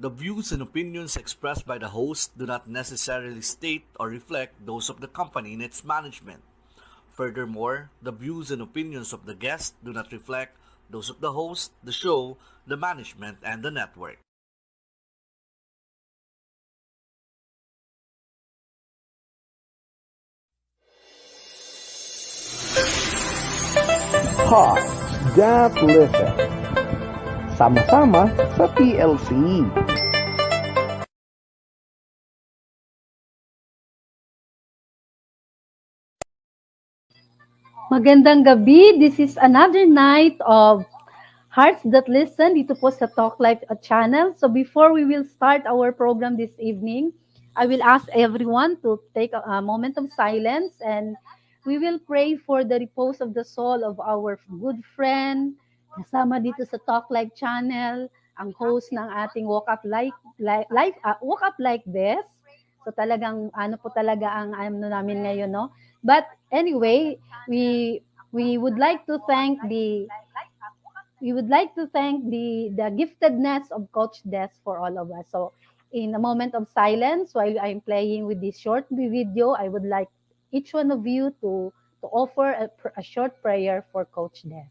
The views and opinions expressed by the host do not necessarily state or reflect those of the company and its management. Furthermore, the views and opinions of the guest do not reflect those of the host, the show, the management, and the network. Hearts That Listen. Sama-sama sa TLC. Magandang gabi. This is another night of Hearts That Listen dito po sa Talk Life channel. So before we will start our program this evening, I will ask everyone to take a moment of silence and we will pray for the repose of the soul of our good friend, kasama dito sa Talk Life channel, ang host ng ating Woke Up Like This. So talagang ano po talaga ang ano namin ngayon, no? But anyway, we would like to thank the giftedness of Coach Des for all of us. So in a moment of silence while I'm playing with this short video, I would like each one of you to offer a short prayer for Coach Des.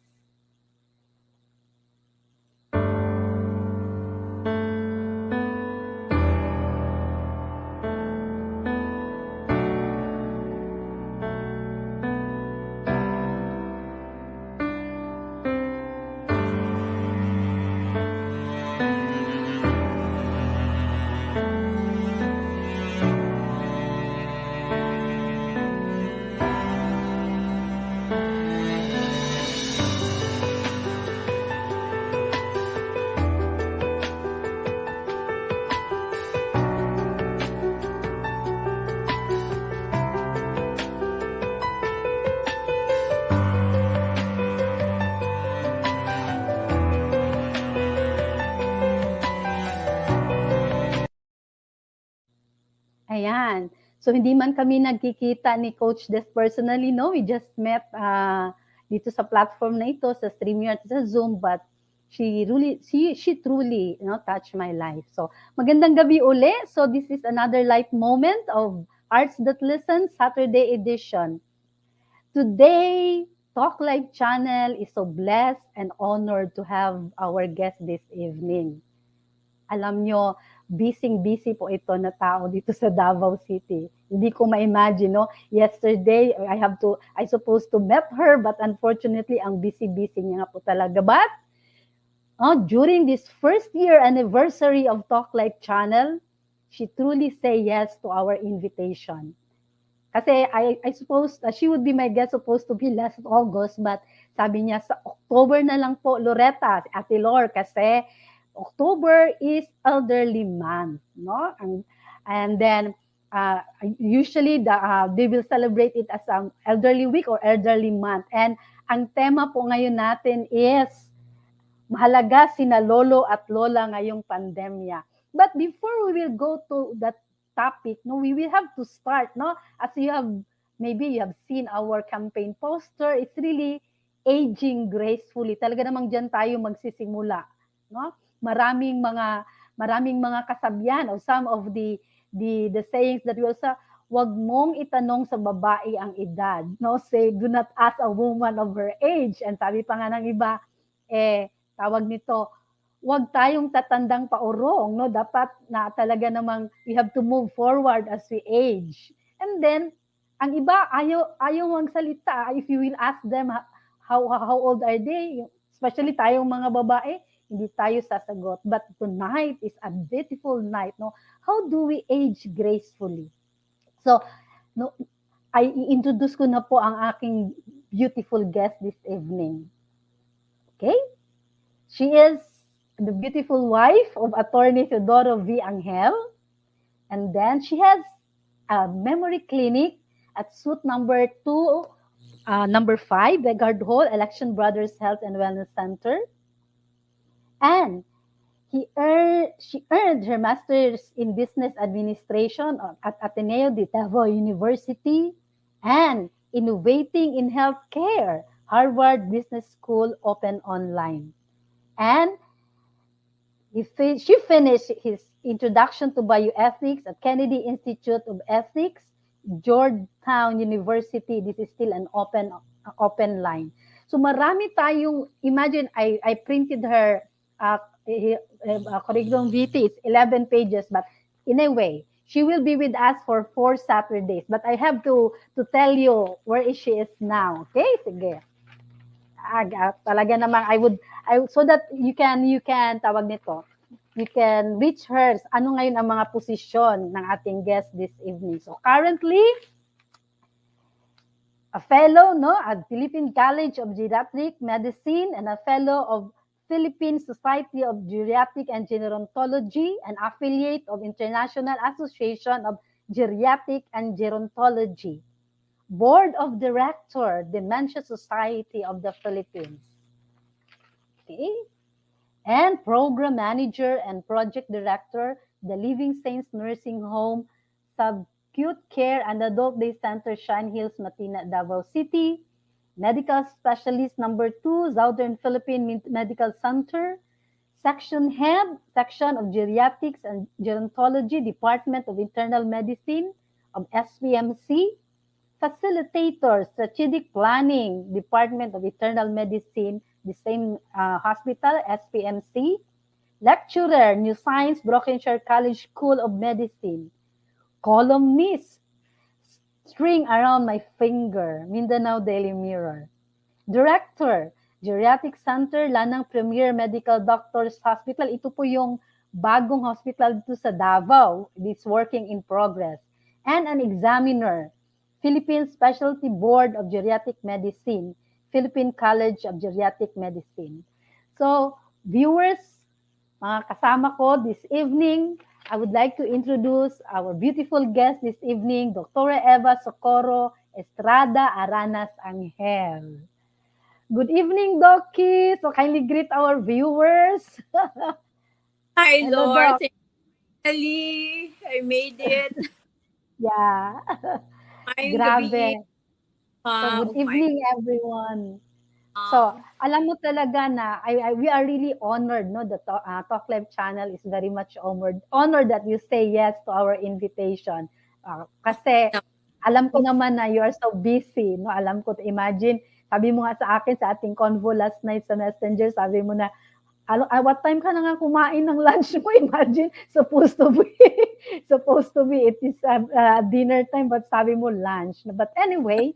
Ayan. So, hindi man kami nagkikita ni Coach Des personally, no? We just met dito sa platform na ito, sa StreamYard, sa Zoom, but she truly, touched my life. So, magandang gabi uli. So, this is another light moment of Arts That Listen, Saturday edition. Today, Talk Live channel is so blessed and honored to have our guest this evening. Alam nyo, busy po ito na tao dito sa Davao City. Hindi ko ma-imagine, no? Yesterday, I supposed to met her, but unfortunately, ang busy niya nga po talaga. But, during this first year anniversary of Talk Life channel, she truly say yes to our invitation. Kasi I suppose she would be my guest supposed to be last August, but sabi niya sa October na lang po, Loretta, Ate Lor, kasi October is elderly month, no? And then usually they will celebrate it as elderly week or elderly month. And ang tema po ngayon natin is mahalaga sina lolo at lola ngayong pandemya. But before we will go to that topic, no, we will have to start, no? As maybe you have seen our campaign poster, it's really aging gracefully. Talaga namang diyan tayo magsisimula, no? Maraming mga kasabihan o some of the sayings that will say, wag mong itanong sa babae ang edad, no? Say, do not ask a woman of her age. And sabi pa nga ng iba, tawag nito, wag tayong tatandang paurong, no? Dapat na talaga namang we have to move forward as we age. And then, ang iba, ayaw magsalita. If you will ask them how old are they, especially tayong mga babae, hindi tayo sasagot. But tonight is a beautiful night, no? How do we age gracefully? So, no, I introduce ko na po ang aking beautiful guest this evening. Okay? She is the beautiful wife of Attorney Teodoro V. Angel. And then she has a memory clinic at suite number 5, Begard Hall, Election Brothers Health and Wellness Center. And she earned her master's in business administration at Ateneo de Davao University and innovating in healthcare, Harvard Business School Open Online. And She finished his introduction to bioethics at Kennedy Institute of Ethics, Georgetown University. This is still an open line. So marami tayong, imagine, I printed her curriculum vitae. It's 11 pages, but in a way, she will be with us for 4 Saturdays. But I have to tell you where she is now. Okay? Sige. Talaga namang so that you can tawag nito, you can reach her. Ano ngayon ang mga posisyon ng ating guest this evening? So currently, a fellow at Philippine College of Geriatric Medicine and a fellow of Philippine Society of Geriatric and Gerontology, an affiliate of International Association of Geriatric and Gerontology, Board of Director, Dementia Society of the Philippines. Okay. And Program Manager and Project Director, the Living Saints Nursing Home, Subacute Care and Adult Day Center, Shine Hills, Matina, Davao City, Medical Specialist number 2, Southern Philippine Medical Center, Section Head, Section of Geriatrics and Gerontology, Department of Internal Medicine of SPMC, Facilitator, Strategic Planning, Department of Internal Medicine, the same hospital, SPMC. Lecturer, New Science, Brokenshire College School of Medicine. Columnist, String Around My Finger, Mindanao Daily Mirror. Director, Geriatric Center, Lanang Premier Medical Doctors Hospital. Ito po yung bagong hospital dito sa Davao. It's working in progress. And an examiner, Philippine Specialty Board of Geriatric Medicine, Philippine College of Geriatric Medicine. So, viewers, mga kasama ko this evening, I would like to introduce our beautiful guest this evening, Dr. Eva Socorro Estrada Aranas Angel. Good evening, Doki. So kindly greet our viewers. Hi, Hello, Lord. Doc. Finally, I made it. Yeah. Ngayong Grabe. gabi. So good evening, everyone. So, alam mo talaga na we are really honored, no? The Talk Live channel is very much honored that you say yes to our invitation. Kasi alam ko naman na you are so busy, no? Alam ko, imagine, sabi mo nga sa akin sa ating convo last night sa Messenger, sabi mo na, what time ka na nga kumain ng lunch mo? Imagine, supposed to be it is dinner time, but sabi mo lunch. But anyway,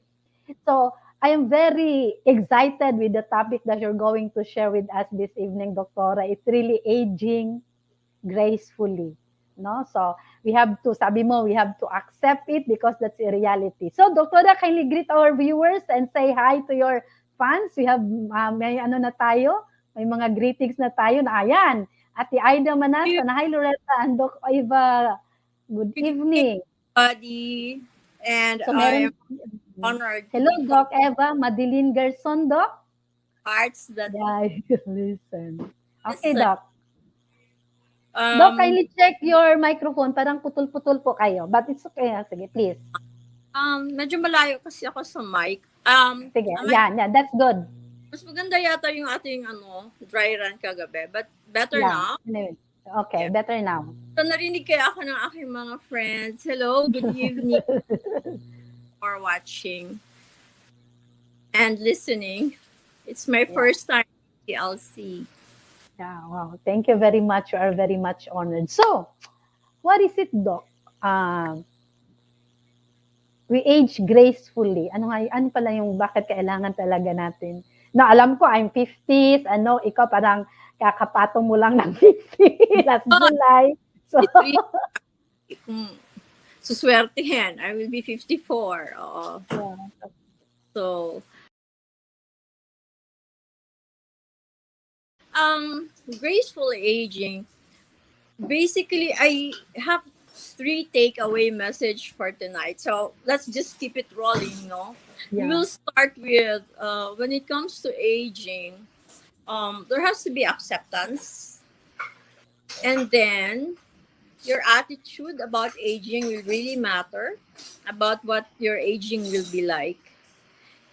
so I am very excited with the topic that you're going to share with us this evening, Doctora. It's really aging gracefully, no? So we have to accept it because that's a reality. So, Doctora, kindly greet our viewers and say hi to your fans. We have may mga greetings na tayo na ayan. Ate Aida Manasa, na hi Loretta and Doc Eva. Good evening. Buddy. And So, I am honored. Hello, Doc Eva. Madeline Gerson, Doc. Hearts that Listen. Okay, Listen. Doc. Doc, kindly check your microphone. Parang putol-putol po kayo. But it's okay. Sige, please. Medyo malayo kasi ako sa mic. Sige, yan. That's good. Mas maganda yata yung ating dry run kagabi. But better now. Anyway. Okay, better now. So, narinig kaya ako ng aking mga friends. Hello, good evening. For watching and listening. It's my first time at TLC. Yeah, wow. Thank you very much. You are very much honored. So, what is it, Doc? We age gracefully. Ano pala yung bakit kailangan talaga natin? Na alam ko, I'm 50s. Ikaw parang kakapatong mo lang ng 50 last July. So, suswertehin. I will be 54. Yeah. So, graceful aging. Basically, I have 3 takeaway message for tonight. So, let's just keep it rolling, no? Yeah. We'll start with, when it comes to aging, there has to be acceptance. And then, your attitude about aging will really matter, about what your aging will be like.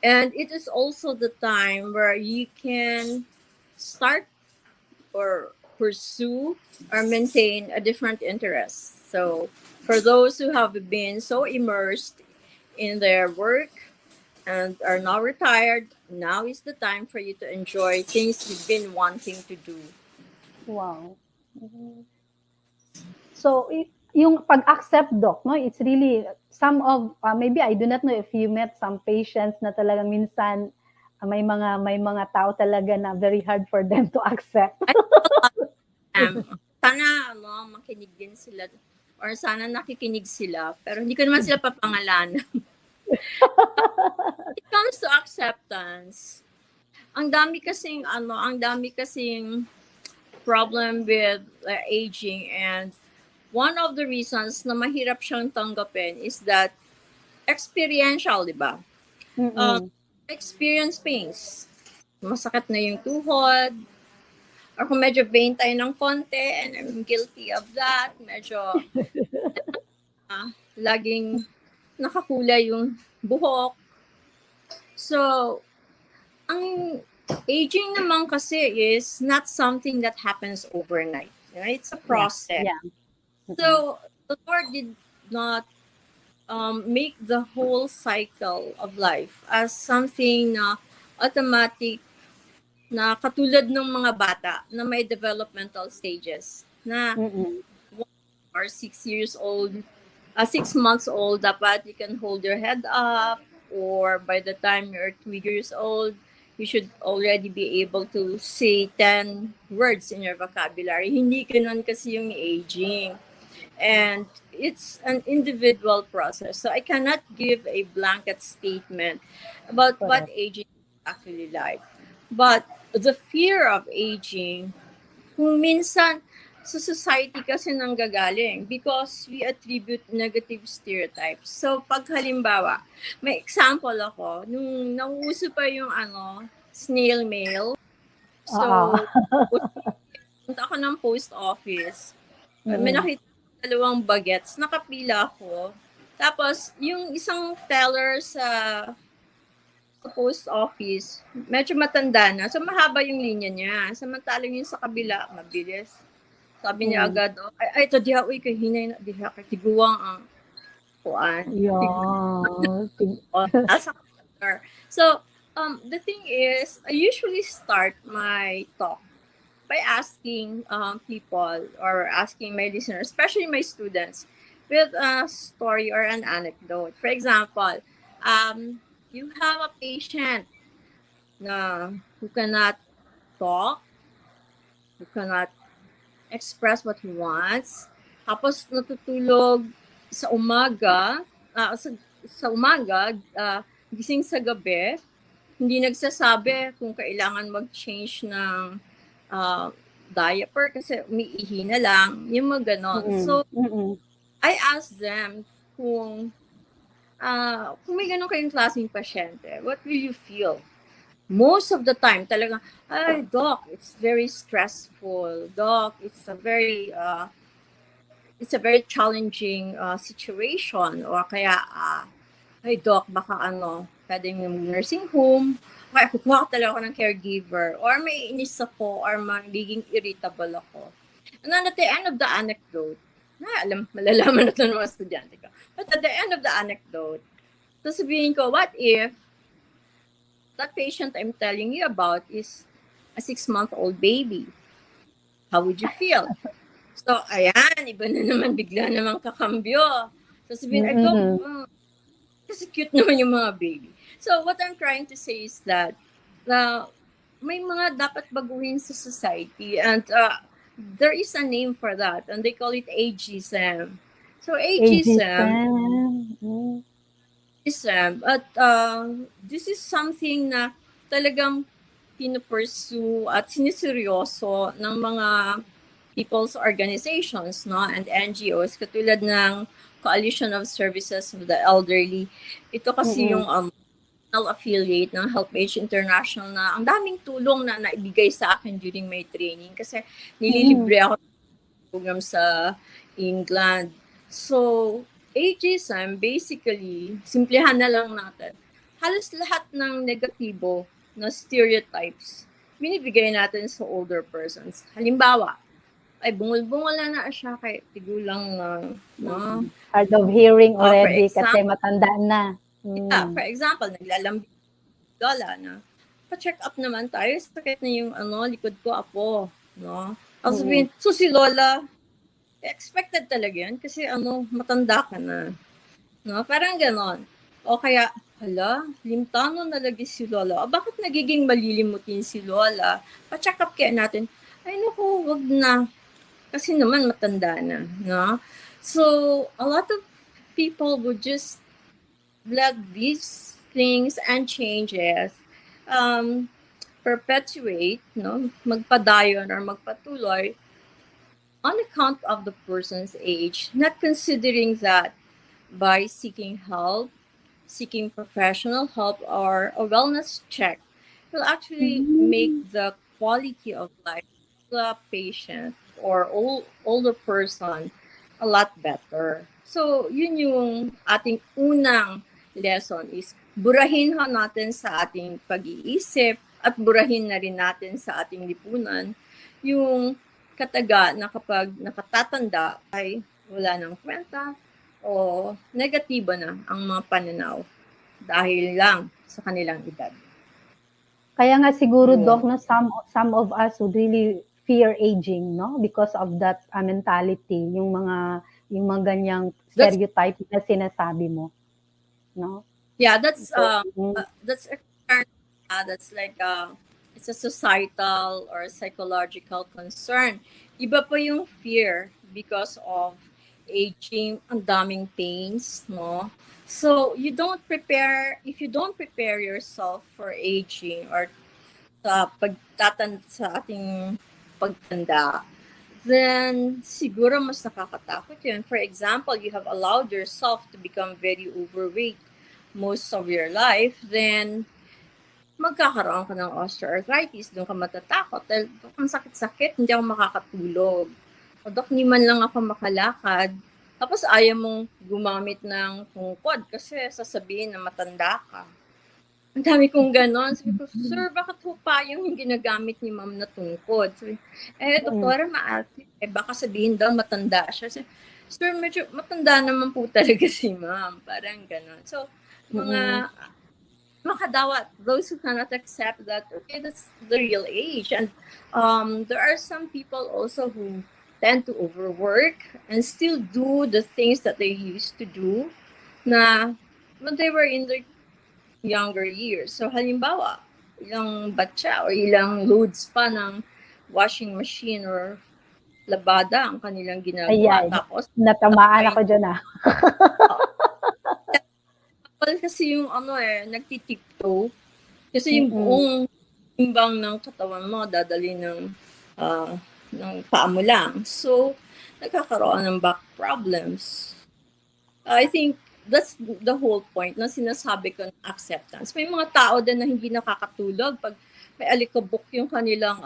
And it is also the time where you can start or pursue or maintain a different interest. So for those who have been so immersed in their work and are now retired, now is the time for you to enjoy things you've been wanting to do. Wow. Mhm. So, yung pag-accept, Doc, no, it's really some of, maybe I do not know if you met some patients na talagang minsan may mga tao talaga na very hard for them to accept. Sana makinig din sila or sana nakikinig sila pero hindi ko naman sila papangalanan. It comes to acceptance. Ang dami kasing problem with aging, and one of the reasons na mahirap siyang tanggapin is that experiential, di ba? Experience pains. Masakit na yung tuhod, or kung medyo vain tayo ng konti, and I'm guilty of that, medyo laging nakakulay yung buhok. So, ang aging naman kasi is not something that happens overnight. Right? It's a process. Yeah. So, the Lord did not make the whole cycle of life as something na automatic, na katulad ng mga bata na may developmental stages na 1 or 6 years old, 6 months old, dapat you can hold your head up, or by the time you're 2 years old, you should already be able to say 10 words in your vocabulary. Hindi ganun kasi yung aging. And it's an individual process. So I cannot give a blanket statement about what aging is actually like. But the fear of aging, kung minsan sa society kasi nanggagaling because we attribute negative stereotypes. So pag halimbawa, may example ako, nung nauuso pa yung snail mail. So, punta ako ng post office. May nakita 2 bagets, nakapila ako. Tapos, yung isang teller sa post office, medyo matanda na. So, mahaba yung linya niya. Samantalang yung sa kabila, mabilis. Sabi niya agad, ay, ito diha, uy, kay hinay na, diha, kay tiguang ang kuan. So, the thing is, I usually start my talk by asking people or asking my listeners, especially my students, with a story or an anecdote. For example, you have a patient who cannot talk, who cannot express what he wants, tapos natutulog sa umaga, gising sa gabi, hindi nagsasabi kung kailangan mag-change ng diaper kasi umiihi na lang, yung mga ganon. So, I asked them kung may ganon kayong klaseng pasyente, what will you feel? Most of the time, talagang, ay, doc, it's very stressful. Doc, it's a very challenging situation. O kaya, ay, doc, baka pwedeng yung nursing home, kaya kukuha ko talaga ako ng caregiver, or may inis ako, or magiging irritable ako. And then at the end of the anecdote, malalaman na ito ng mga estudyante ko. But at the end of the anecdote, sasabihin ko, what if that patient I'm telling you about is a 6-month-old baby? How would you feel? So, ayan, iba na naman, bigla naman kakambyo. Sasabihin, I don't, kasi cute naman yung mga baby. So, what I'm trying to say is that may mga dapat baguhin sa society, and there is a name for that, and they call it ageism. So, ageism, but this is something na talagang pinupursue at siniseryoso ng mga people's organizations, no, and NGOs, katulad ng Coalition of Services of the Elderly. Ito kasi yung affiliate ng HelpAge International na ang daming tulong na naibigay sa akin during my training kasi nililibre ako ng program sa England. So, ageism, basically, simplihan na lang natin, halos lahat ng negatibo na stereotypes binibigay natin sa older persons. Halimbawa, ay bungol-bungol na siya kay tigulang na, no? Hard of hearing For already kasi example, matanda na. yeah, for example, naglalambing lola na, pa-check up naman tayo, sakit na yung likod ko, apo, no? Ang sabihin, so si lola, expected talaga yan kasi matanda ka na. No? Parang ganon. O kaya, hala, limtano na lagi si lola. O bakit nagiging malilimutin si lola? Pa-check up kaya natin. Ay naku, wag na. Kasi naman matanda na. No? So, a lot of people would just let these things and changes perpetuate, no? Magpadayon or magpatuloy on account of the person's age, not considering that by seeking help, seeking professional help, or a wellness check will actually make the quality of life of the patient or older person a lot better. So, yun yung ating unang lesson is burahin ho natin sa ating pag-iisip at burahin na rin natin sa ating lipunan yung kataga na kapag nakatatanda ay wala nang kwenta o negatibo na ang mga pananaw dahil lang sa kanilang edad. Kaya nga siguro, Doc, no, some of us would really fear aging, no? Because of that mentality, yung mga ganyang stereotype na sinasabi mo, no? Yeah, that's a concern. That's like it's a societal or psychological concern. Iba pa yung fear because of aging, ang daming pains, no? So if you don't prepare yourself for aging or sa ating pagtanda, then siguro mas nakakatakot yun. For example, you have allowed yourself to become very overweight most of your life, then magkakaroon ka ng osteoarthritis, doon ka matatakot. Dahil ang sakit-sakit, hindi ako makakatulog. O dok, ni man lang ako makalakad. Tapos ayaw mong gumamit ng tungkod kasi sasabihin na matanda ka. Ang dami kong ganon. Sabi ko, sir, bakit ho pa yung ginagamit ni ma'am na tungkod? Sabi, doktora, maarte. Baka sabihin daw matanda siya. Sabi, sir, medyo matanda naman po talaga si ma'am. Parang ganon. So, mga makadawat, those who cannot accept that, okay, that's the real age. And there are some people also who tend to overwork and still do the things that they used to do na when they were in their younger years. So halimbawa, ilang batya o ilang loads pa ng washing machine or labada ang kanilang ginagawa. Ayan, tapos natamaan ako dyan kasi yung nagtitiptoe. Kasi yung buong timbang ng katawan mo dadali ng paa mo lang. So, nagkakaroon ng back problems. I think that's the whole point na sinasabi ko ng acceptance. May mga tao din na hindi nakakatulog pag may alikabok yung kanilang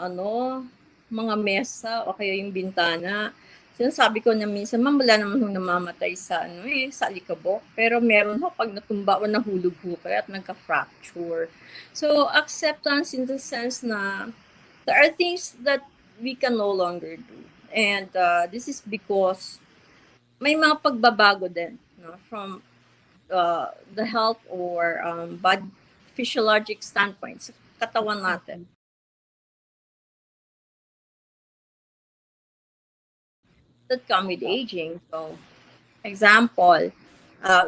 mga mesa o kaya yung bintana. Sinasabi ko na minsan, ma'am, wala naman hong namamatay sa sa alikabok. Pero meron ho pag natumba o nahulog ho kayo at nagka-fracture. So, acceptance in the sense na there are things that we can no longer do. And this is because may mga pagbabago din from the health or body physiologic standpoint sa katawan natin. That come with aging. So, example,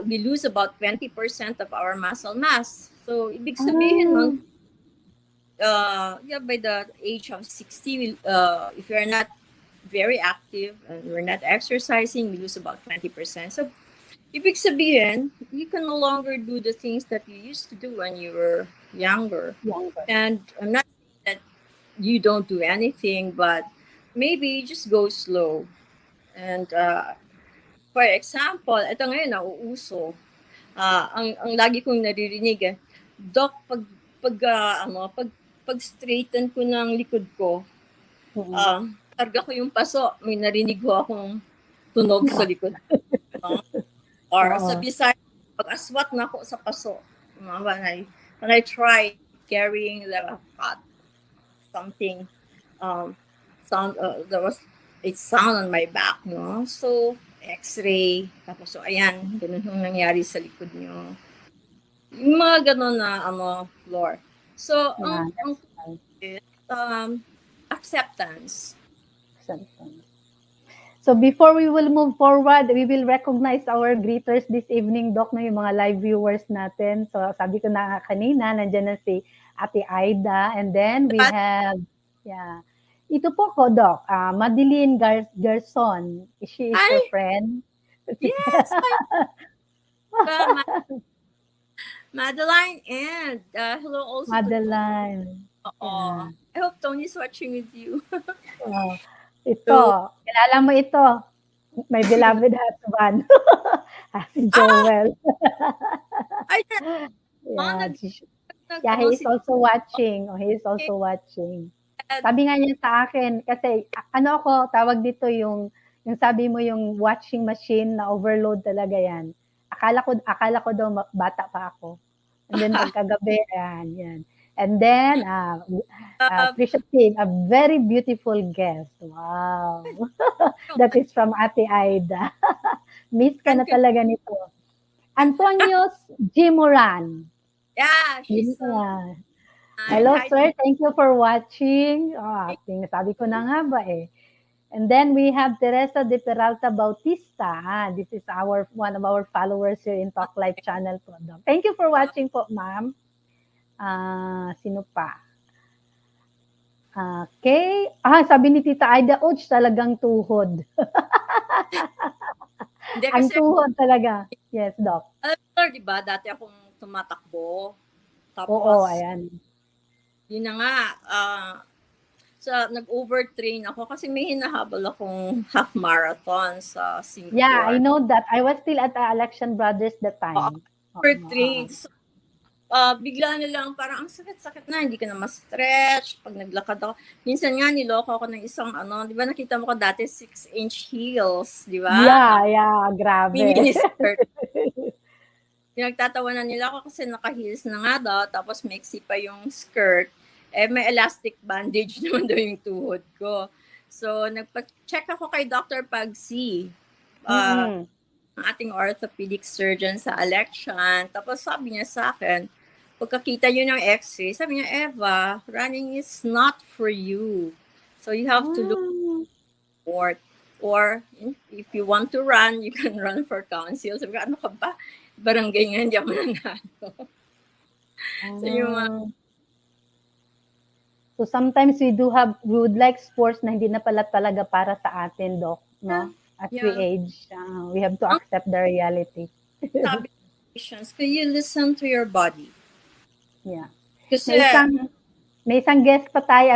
we lose about 20% of our muscle mass. So, ibig sabihin nun, by the age of 60, if you're not very active and we're not exercising, we lose about 20%. So, ibig sabihin, you can no longer do the things that you used to do when you were younger. And I'm not saying that you don't do anything, but maybe just go slow. And for example, ito ngayon nauuso. Ang lagi kong naririnig, Doc, pag straighten ko ng likod ko, karga ko yung paso, may narinig ko akong tunog sa likod. Or sa Bisaya, pag aswat na ako sa paso, when I try carrying the pot, something, there was it's sound on my back, no? So, x-ray. Tapos, so, ayan, ganun yung nangyari sa likod nyo. Yung mga ganun na, floor. So, Yeah, ang that's acceptance. right. So before we will move forward, we will recognize our greeters this evening, Doc, no, yung mga live viewers natin. So sabi ko na kanina, nandiyan na si Ate Aida. And then we have, ito po ko, Doc, Madeline Garson. She is your Hi! friend? Yes! Madeline and hello also Madeline. to Tony. I hope Tony's watching with you. Ito, kilala mo ito. My beloved husband. Si Joel. He is also watching. He is also watching. Sabi nga niya sa akin, kasi tawag dito yung sabi mo yung watching machine na overload talaga yan. Akala ko daw bata pa ako. And then pagkagabi, yan. And then, appreciative, a very beautiful guest. Wow. That is from Ate Aida. Miss ka na talaga nito. Antonio G. Moran. Yeah, she's hello, sir. Thank you for watching. Sabi ko na nga ba eh. And then we have Teresa de Peralta Bautista. This is one of our followers here in Talk Life channel po. Thank you for watching po, ma'am. Sino pa? Okay. Sabi ni Tita Aida, ouch, talagang tuhod. Ang tuhod talaga. Yes, Doc. Diba, dati akong tumatakbo. Tapos, oo, ayan. Yun na nga, nag-overtrain ako kasi may hinahabol akong half marathon sa Singapore. Yeah, I know that. I was still at Election Brothers that time. Overtrained. So, bigla na lang, parang ang sakit-sakit na, hindi ka na ma-stretch. Pag naglakad ako, minsan nga niloko ako ng isang di ba nakita mo ko dati 6-inch heels, di ba? Yeah, grabe. Mini skirt. Pinagtatawanan nila ako kasi naka-heels na nga daw, tapos maiksi pa yung skirt. May elastic bandage naman daw yung tuhod ko. So, nagpa-check ako kay Dr. Pagsi. Ang ating orthopedic surgeon sa election. Tapos sabi niya sa akin, pagkakita niyo ng x-ray, sabi niya, Eva, running is not for you. So you have to look for, or if you want to run, you can run for council. Sabi ko, ano ka ba? Barangay nga, hindi ako nanalo. So sometimes we would like sports na hindi na pala talaga para sa atin, Doc, no? At we age, we have to accept the reality. Can you listen to your body? Yeah. Kasi, may isang guest pa tayo.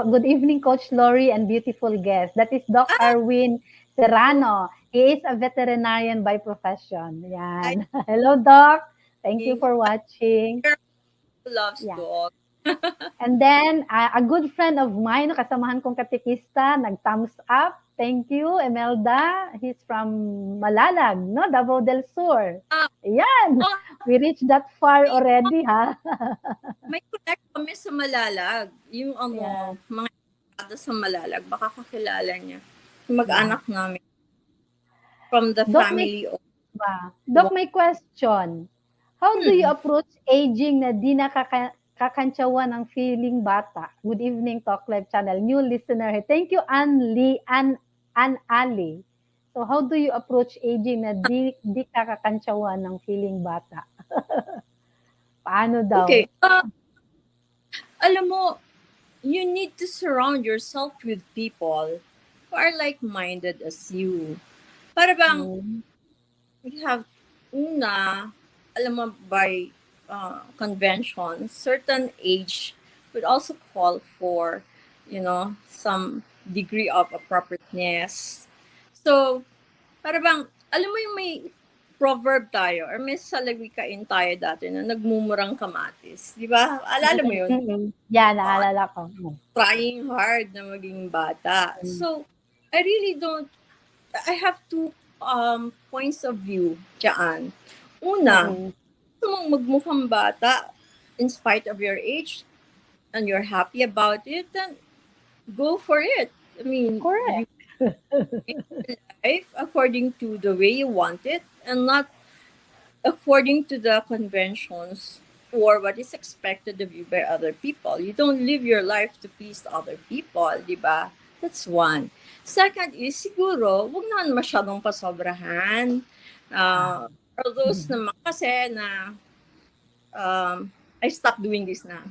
Good evening, Coach Lori, and beautiful guest. That is Doc Arwin Serrano. He is a veterinarian by profession. Yan. Hello, Doc. Thank you for watching. Loves dog. And then, a good friend of mine, kasamahan kong katikista, nag-thumbs up. Thank you, Emelda. He's from Malalag, no? Davao del Sur. Yan. We reached that far already, ha? May connect kami sa Malalag. Yung mga sa Malalag, baka kakilala niya. Yung mag-anak namin. From the family of... Doc, may question. How do you approach aging na di kakantsawan ng feeling bata? Good evening, Talk Live Channel. New listener. Thank you, Ann Ali. So how do you approach aging na di kakantsawan ng feeling bata? Paano daw? Okay. Alam mo, you need to surround yourself with people who are like-minded as you. Para bang, we have, alam mo, by convention, certain age would also call for, some degree of appropriateness. So, para bang, alam mo yung may proverb tayo, or may salawikain tayo dati na nagmumurang kamatis. Di ba? Alala mo yun? Yeah, naalala ko. Trying hard na maging bata. So, I have two points of view dyan. Una, gusto mong magmukhang bata in spite of your age and you're happy about it, then go for it. I mean, correct. life according to the way you want it and not according to the conventions or what is expected of you by other people. You don't live your life to please other people, di ba? That's one. Second is, siguro, huwag naman masyadong pasobrahan. For those naman kasi na I stopped doing this na.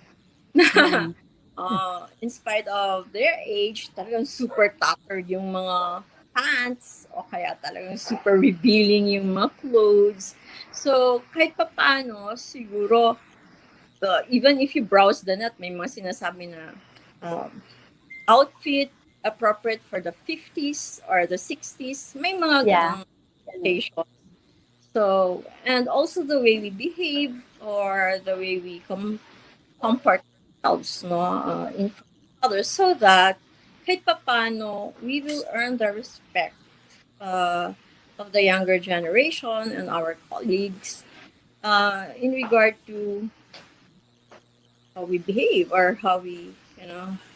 In spite of their age, talagang super tattered yung mga pants o kaya talagang super revealing yung mga clothes. So, kahit pa paano, siguro, even if you browse the net, may mga sinasabi na outfit appropriate for the 50s or the 60s. May mga ganang station. So, and also the way we behave or the way we comport ourselves, no, in front of others, so that kahit papano, we will earn the respect of the younger generation and our colleagues in regard to how we behave or how we,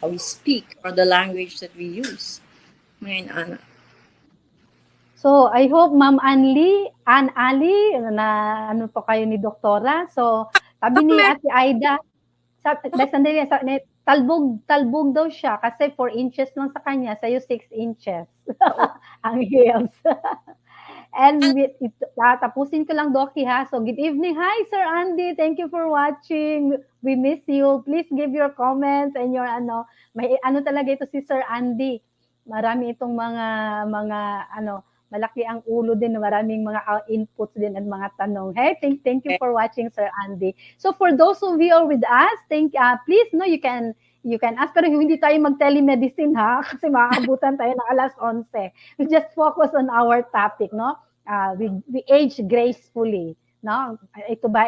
how we speak or the language that we use. Ngayon, Ana. So, I hope Ma'am Anli, na ano po kayo ni Doktora. So, sabi ni Ate Aida, sandali, talbog daw siya kasi 4 inches lang sa kanya, sa'yo 6 inches. Ang heels. And tapusin ko lang, Doki, ha? So, good evening. Hi, Sir Andy. Thank you for watching. We miss you. Please give your comments and your may talaga ito si Sir Andy. Marami itong mga malaki ang ulo din, maraming mga inputs din at mga tanong. Hey, thank you for watching, Sir Andy. So for those of you who are with us, please, you can ask, pero hindi tayo mag-telemedicine, ha? Kasi makakabutan tayo ng alas 11. We just focus on our topic, no? We age gracefully, no? Ito ba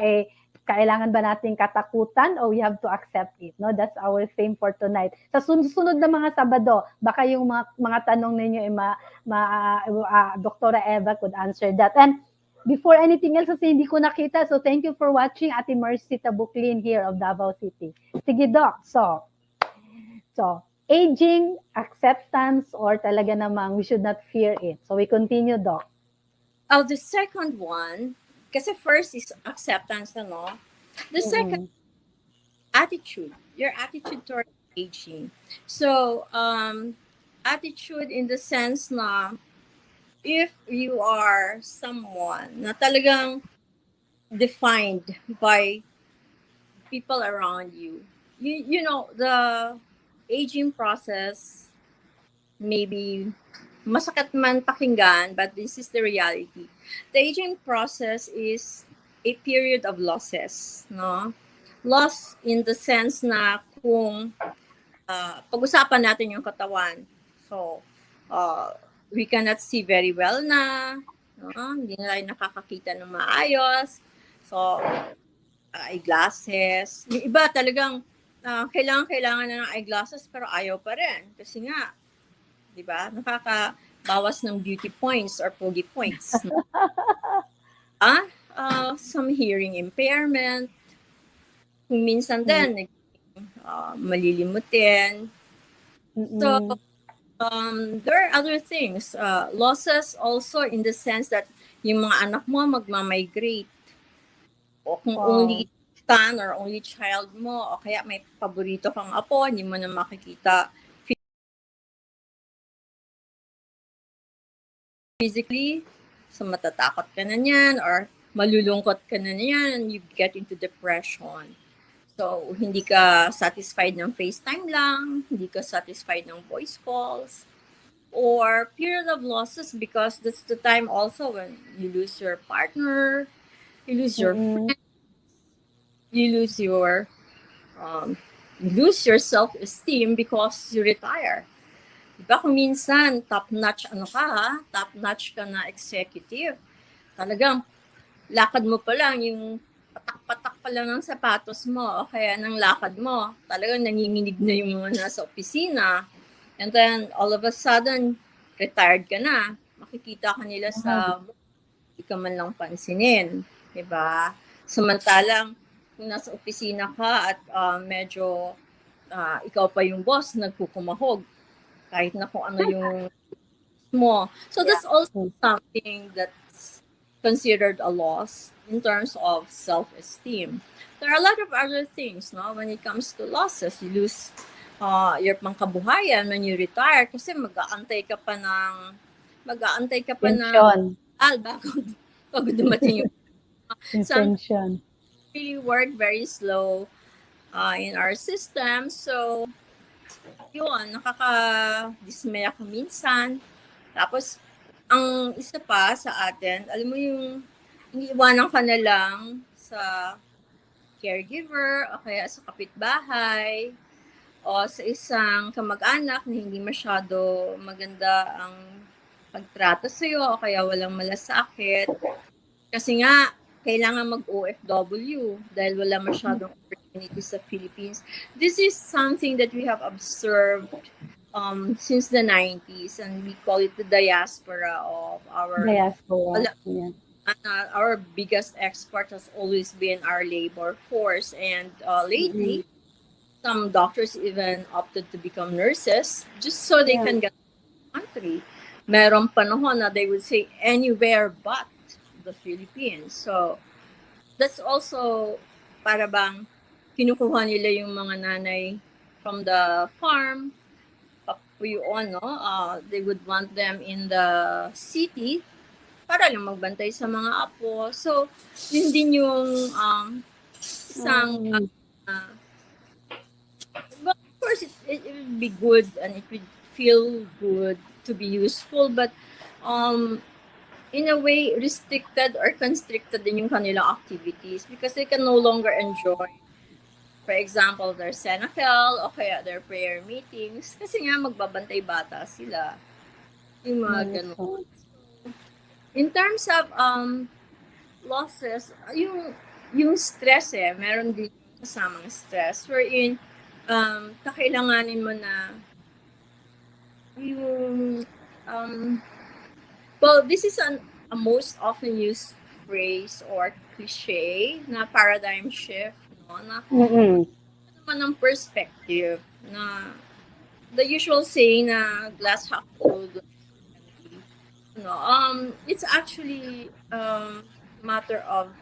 kailangan ba nating katakutan o we have to accept it, no? That's our theme for tonight. Sa sunod na mga Sabado, baka yung mga tanong ninyo Dr. Eva could answer that. And before anything else, kasi hindi ko nakita, so thank you for watching, Ate Mercy Tabuklin here of Davao City. Sige, Doc. So aging, acceptance, or talaga namang we should not fear it. So we continue, Doc. The second one, kasi first is acceptance, no? The second, attitude. Your attitude toward aging. So, attitude in the sense na if you are someone na talagang defined by people around you, you know, the aging process maybe masakit man pakinggan, but this is the reality. The aging process is a period of losses, no? Loss in the sense na kung pag-usapan natin yung katawan. So, we cannot see very well na, no? Hindi na tayo nakakakita ng maayos. So, eyeglasses. Yung iba talagang kailangan na ng eyeglasses pero ayaw pa rin. Kasi nga, di ba? Nakakabawas ng beauty points or pogi points. Some hearing impairment. Kung minsan din, malilimutin. So, there are other things. Losses also in the sense that yung mga anak mo magmamigrate. O kung only son or only child mo, o kaya may paborito kang apo, hindi mo na makikita physically, so matatakot ka na niyan or malulungkot ka na niyan, you get into depression. So, hindi ka satisfied ng FaceTime lang, hindi ka satisfied ng voice calls, or period of losses because that's the time also when you lose your partner, you lose your friends, you lose your self-esteem because you retire. Diba kung minsan, top-notch top-notch ka na executive. Talagang, lakad mo pa lang, yung patak-patak pa lang ng sapatos mo, o kaya ng lakad mo, talagang nanginginig na yung mga nasa opisina. And then, all of a sudden, retired ka na. Makikita ka nila sa, hindi ka man lang pansinin. Diba? Samantalang, kung nasa opisina ka at medyo ikaw pa yung boss, nagkukumahog. Kahit na kung ano yung small. So Yeah. that's also something that's considered a loss in terms of self-esteem. There are a lot of other things, no? When it comes to losses, you lose your pangkabuhayan when you retire kasi mag-aantay ka pa ng Pension. bago dumating yung Yung some pension. really work very slow in our system. So, yun, nakaka-dismaya ka minsan. Tapos, ang isa pa sa atin, alam mo yung iniiwanan ka na lang sa caregiver o kaya sa kapitbahay o sa isang kamag-anak na hindi masyado maganda ang pagtrato sa'yo o kaya walang malasakit. Kasi nga, kailangan mag-OFW dahil wala masyadong opportunity sa Philippines. This is something that we have observed since the 90s, and we call it the diaspora of our Diaspora. Yeah. our biggest export has always been our labor force, and lately some doctors even opted to become nurses just so they can get to the country. Merong panahon na they would say anywhere but the Philippines. So that's also para bang kinukuha nila yung mga nanay from the farm papuyuan, no? They would want them in the city para lang magbantay sa mga apo. So, yun din yung isang well, of course, it would be good and it would feel good to be useful, but in a way, restricted or constricted din yung kanilang activities because they can no longer enjoy, for example, their cenacle o kaya their prayer meetings kasi nga magbabantay bata sila. Yung mga ganun. In terms of losses, yung stress meron din kasamang stress wherein kakailanganin mo na yung well, this is a most often used phrase or cliche na paradigm shift, no? Na naman ng perspective na the usual saying na glass half full, it's actually matter of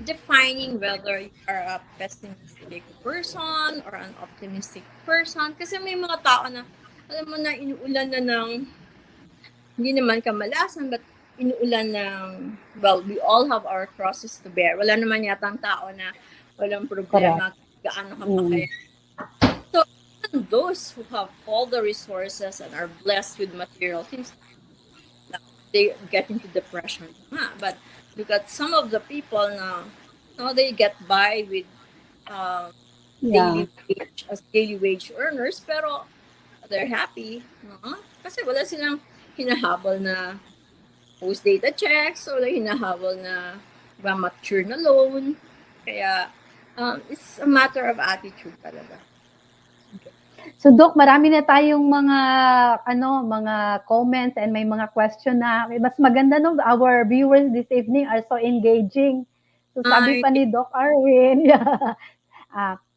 defining whether you are a pessimistic person or an optimistic person. Kasi may mga tao na, alam mo na, inuulan na ng hindi naman kamalasan, but inuulan ng, well, we all have our crosses to bear. Wala naman yatang tao na walang problema, gaano ka pa kaya. So, even those who have all the resources and are blessed with material things, they get into depression. But look at some of the people now, they get by with daily wage earners, pero they're happy. Kasi wala silang hinahabol na post-data checks o hinahabol na mature na loan. Kaya, it's a matter of attitude talaga. Okay. So, Doc, marami na tayong mga comments and may mga question na. Mas maganda, no? Our viewers this evening are so engaging. So, sabi pa ni Doc Arwin,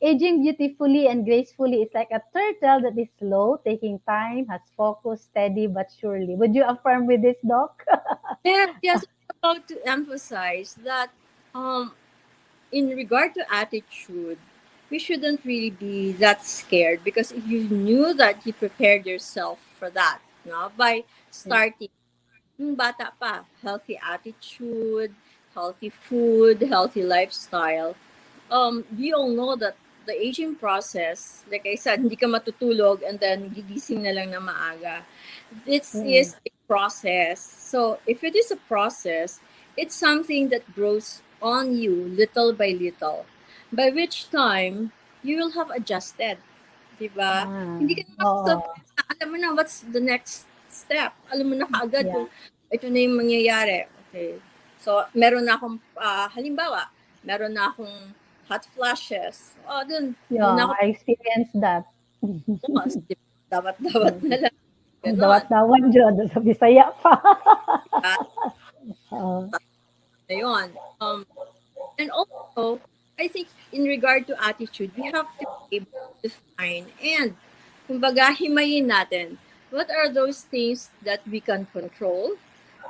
aging beautifully and gracefully is like a turtle that is slow, taking time, has focus, steady but surely. Would you affirm with this, Doc? Yes, I'm about to emphasize that in regard to attitude, we shouldn't really be that scared because if you knew that you prepared yourself for that, by starting yung bata pa, healthy attitude, healthy food, healthy lifestyle. We all know that the aging process, like I said, hindi ka matutulog and then gigising na lang na maaga. This is a process. So if it is a process, it's something that grows on you little by little, by which time you will have adjusted. Diba? Hindi ka na alam mo na what's the next step. Alam mo na kaagad kung ito na yung mangyayari. Okay. So, meron na akong, halimbawa, meron na akong hot flashes. Dun. I experienced that. Dawat-dawat na lang. Dawat-dawat dyan. Sa Bisaya pa. Ayun. And also, I think in regard to attitude, we have to be able to define and kumbaga himayin natin what are those things that we can control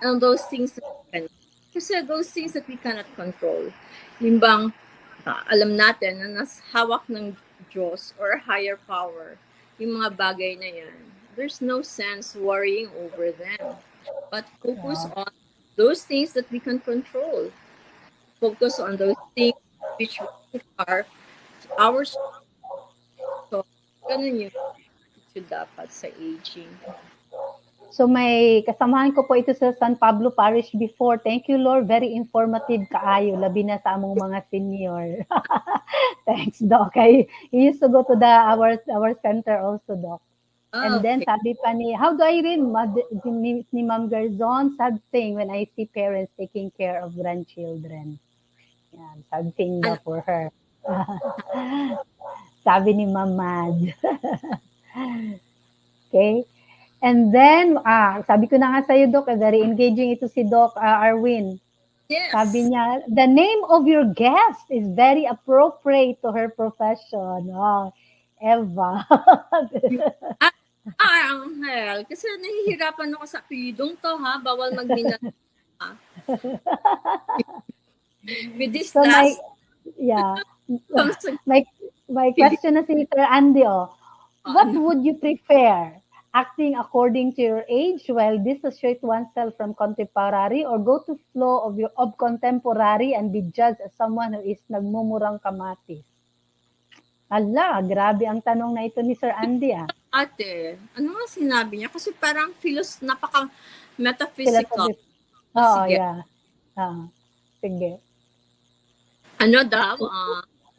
and those things that we cannot. Kasi those things that we cannot control, yung bang alam natin na nas hawak ng Diyos or higher power, yung mga bagay na yan, there's no sense worrying over them. But focus on those things that we can control. Focus on those things which are our. So, ganun yung attitude dapat sa aging. So may kasamahan ko po ito sa San Pablo Parish before. Thank you, Lord. Very informative kaayo, labi na sa among mga senior. Thanks, Doc. I used to go to our center also, Doc. And then sabi pa ni, how do I read ni Ma'am Garzon? Sad thing when I see parents taking care of grandchildren. Yan, sad thing daw for her. Sabi ni Ma'am Mad. Okay. And then, sabi ko na nga sa'yo, Doc, very engaging ito si Doc Arwin. Yes. Sabi niya, the name of your guest is very appropriate to her profession. Oh, Eva. Hell, kasi nahihirapan ako sa apelidong to, ha? Bawal magminat. With this So last... my question na si Sir Andy, what would you prefer? Acting according to your age while dissociate oneself from contemporary, or go to flow of contemporary and be judged as someone who is nagmumurang kamatis? Ala, grabe ang tanong na ito ni Sir Andy. Ate, ano nga sinabi niya? Kasi parang napaka-metaphysical. Sige. Sige. Ano daw?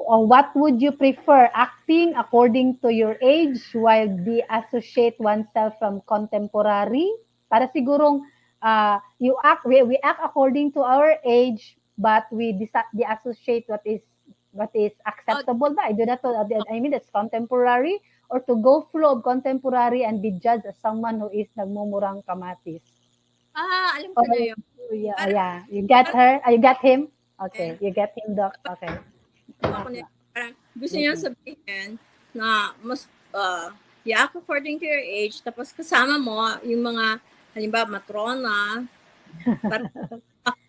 Or what would you prefer, acting according to your age while de-associate oneself from contemporary? Para sigurong we act according to our age, but we de-associate what is acceptable. I do that. I mean, that's contemporary, or to go flow of contemporary and be judged as someone who is nagmumurang kamatis. Alam ko na yun. Yeah. You get her? You got him? Okay. You get him, Doc? Okay. Parang gusto niya sabihin na mas act according to your age, tapos kasama mo yung mga halimbawa matrona,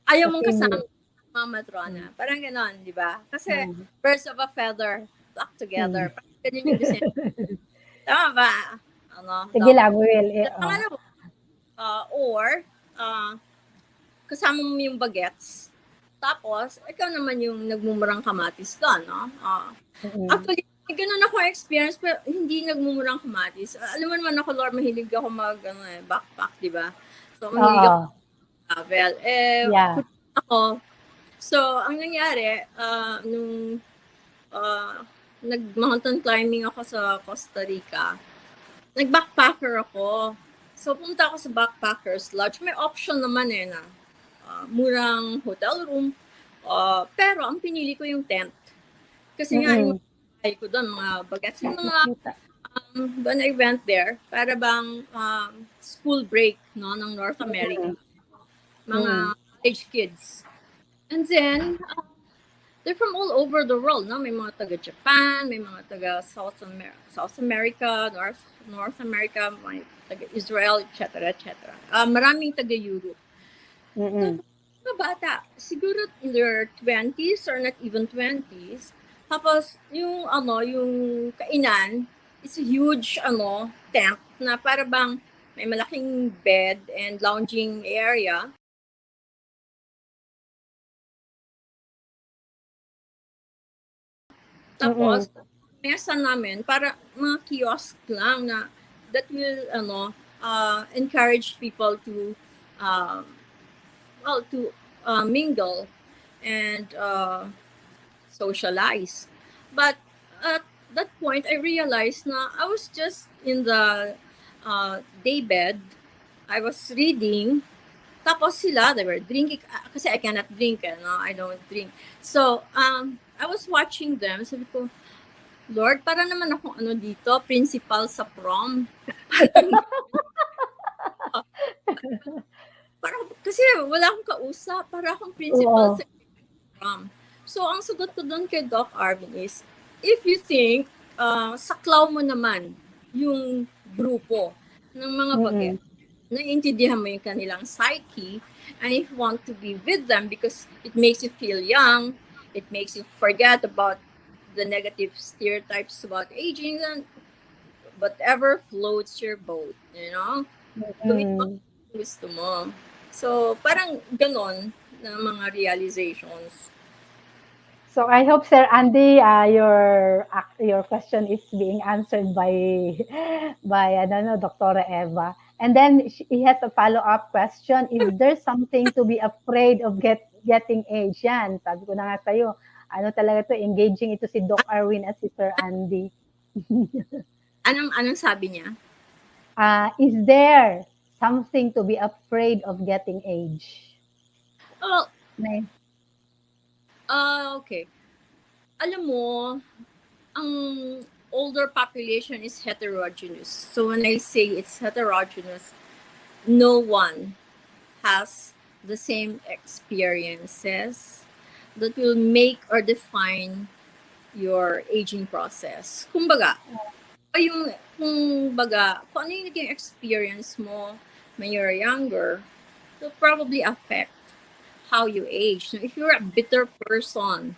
ayaw mong kasama mga matrona, parang gano'n, di ba? Kasi birds of a feather flock together, parang ganyan yung gusto niya. Tama ba? Sige lang, Will. Or kasama mo yung bagets, tapos, ikaw naman yung nagmumurang kamatis doon, no? Actually, ganun ako experience, pero hindi nagmumurang kamatis. Alam mo naman ako, Lord, mahilig ako backpack, di ba? So, mahilig ako travel. Ako, so, ang nangyari, nung nag-mountain climbing ako sa Costa Rica, nag-backpacker ako. So, punta ako sa backpackers lodge. May option naman na murang hotel room, pero ang pinili ko yung tent. Kasi nga, yung mga ko doon, mga bagets, yung mga, when I went there, para bang school break, no, ng North America. Mga college kids. And then, they're from all over the world, no? May mga taga-Japan, may mga taga-South America, North America, may taga-Israel, etc., etc. Maraming taga-Europe. Mga bata, siguro in their 20s or not even 20s. Tapos, yung kainan, is a huge, tent na para bang may malaking bed and lounging area. Tapos, mesa namin, para mga kiosk lang na that will, encourage people to, mingle and socialize. But at that point, I realized na I was just in the day bed. I was reading. Tapos sila, they were drinking. Kasi I cannot drink, I don't drink. So, I was watching them. Sabi ko, Lord, para naman akong dito, principal sa prom. Kasi wala akong kausap, para akong principal sa prom. So, ang sagot ko doon kay Doc Arvin is, if you think, saklaw mo naman yung grupo, ng mga bagets. Naiintindihan mo yung kanilang psyche, and if you want to be with them because it makes you feel young, it makes you forget about the negative stereotypes about aging, and whatever floats your boat, gawin mo ang gusto mo. So, parang ganon na mga realizations. So I hope, Sir Andy, your question is being answered by Dr. Eva. And then he has a follow-up question. Is there something to be afraid of getting age? Yan, sabi ko na nga sa'yo. Ano talaga to, engaging ito si Doc Arwin at si Sir Andy. Anong sabi niya? Is there something to be afraid of getting age? Oh, Nice. okay. Alam mo, ang older population is heterogeneous. So when I say it's heterogeneous, no one has the same experiences that will make or define your aging process. Kumbaga, kung ano yung naging experience mo when you're younger, will probably affect how you age. Now, if you're a bitter person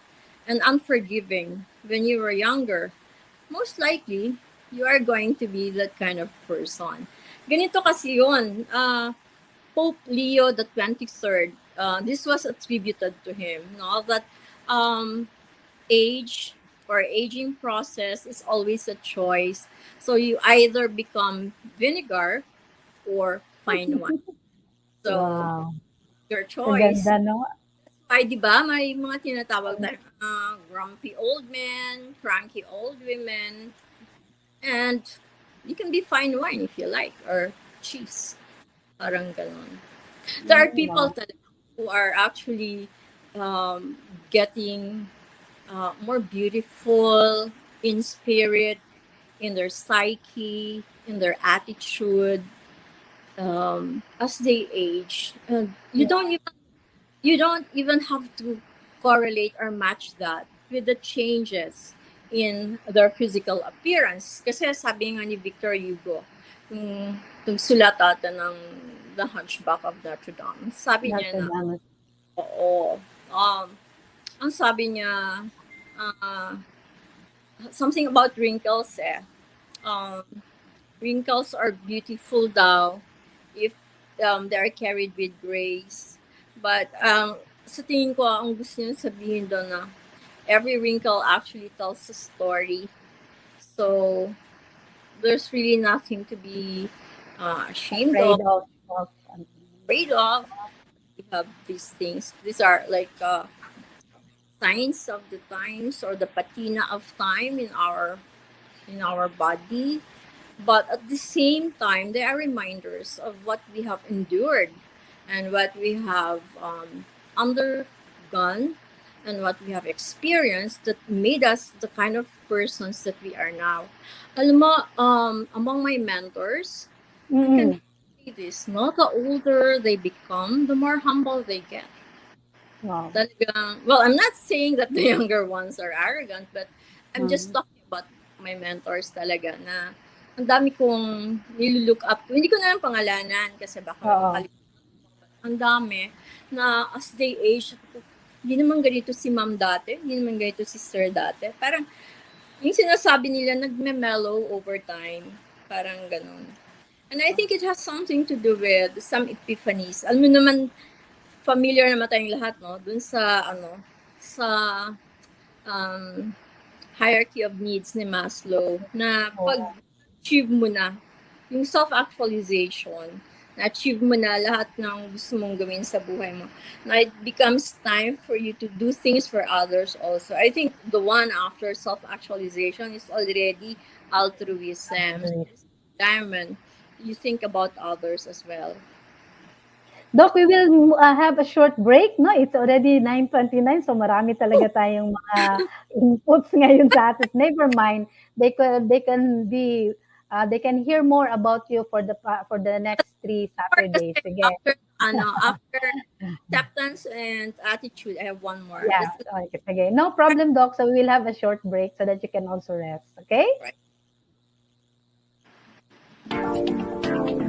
and unforgiving when you were younger, most likely, you are going to be that kind of person. Ganito kasi yun. Pope Leo the 23rd, this was attributed to him, that age or aging process is always a choice. So you either become vinegar or fine wine. So, Wow. your choice. Maganda, no? Ay, di ba? May mga tinatawag tayo grumpy old men, cranky old women, and you can be fine wine if you like, or cheese. Parang ganon. There are people who are actually getting more beautiful in spirit, in their psyche, in their attitude, as they age. You don't even have to correlate or match that with the changes in their physical appearance. Kasi sabi nga ni Victor Hugo, yung sulatata ng The Hunchback of Notre Dame, sabi niya na, ang sabi niya, something about wrinkles wrinkles are beautiful daw if they are carried with grace. But sa tingin ko, ang gusto niya sabihin doon na every wrinkle actually tells a story. So, there's really nothing to be ashamed of. Afraid of. We have these things. These are like signs of the times or the patina of time in our body. But at the same time, they are reminders of what we have endured and what we have undergone and what we have experienced that made us the kind of persons that we are now. Alam mo, among my mentors, I can say this, the older they become, the more humble they get. Wow. Well, I'm not saying that the younger ones are arrogant, but I'm just talking about my mentors talaga na ang dami kong nilook up. Hindi ko na lang pangalanan kasi baka makalimutan. Ang dami na as they age, hindi naman ganito si ma'am dati, hindi naman ganito si sir dati. Parang yung sinasabi nila nagme-mellow over time. Parang ganun. And I think it has something to do with some epiphanies. Alam mo naman, familiar naman tayong lahat, no? Dun sa, sa hierarchy of needs ni Maslow, na pag-achieve mo na yung self-actualization, na-achieve mo na lahat ng gusto mong gawin sa buhay mo, na it becomes time for you to do things for others also. I think the one after self-actualization is already altruism. Diamond, you think about others as well. Doc, we will have a short break, no? It's already 9:29, so marami talaga tayong mga inputs ngayon sa atin. Never mind. They can hear more about you for the next 3 Saturdays. Sige. After acceptance and attitude, I have one more. Yeah, okay. No problem, Doc. So we will have a short break so that you can also rest. Okay? Right.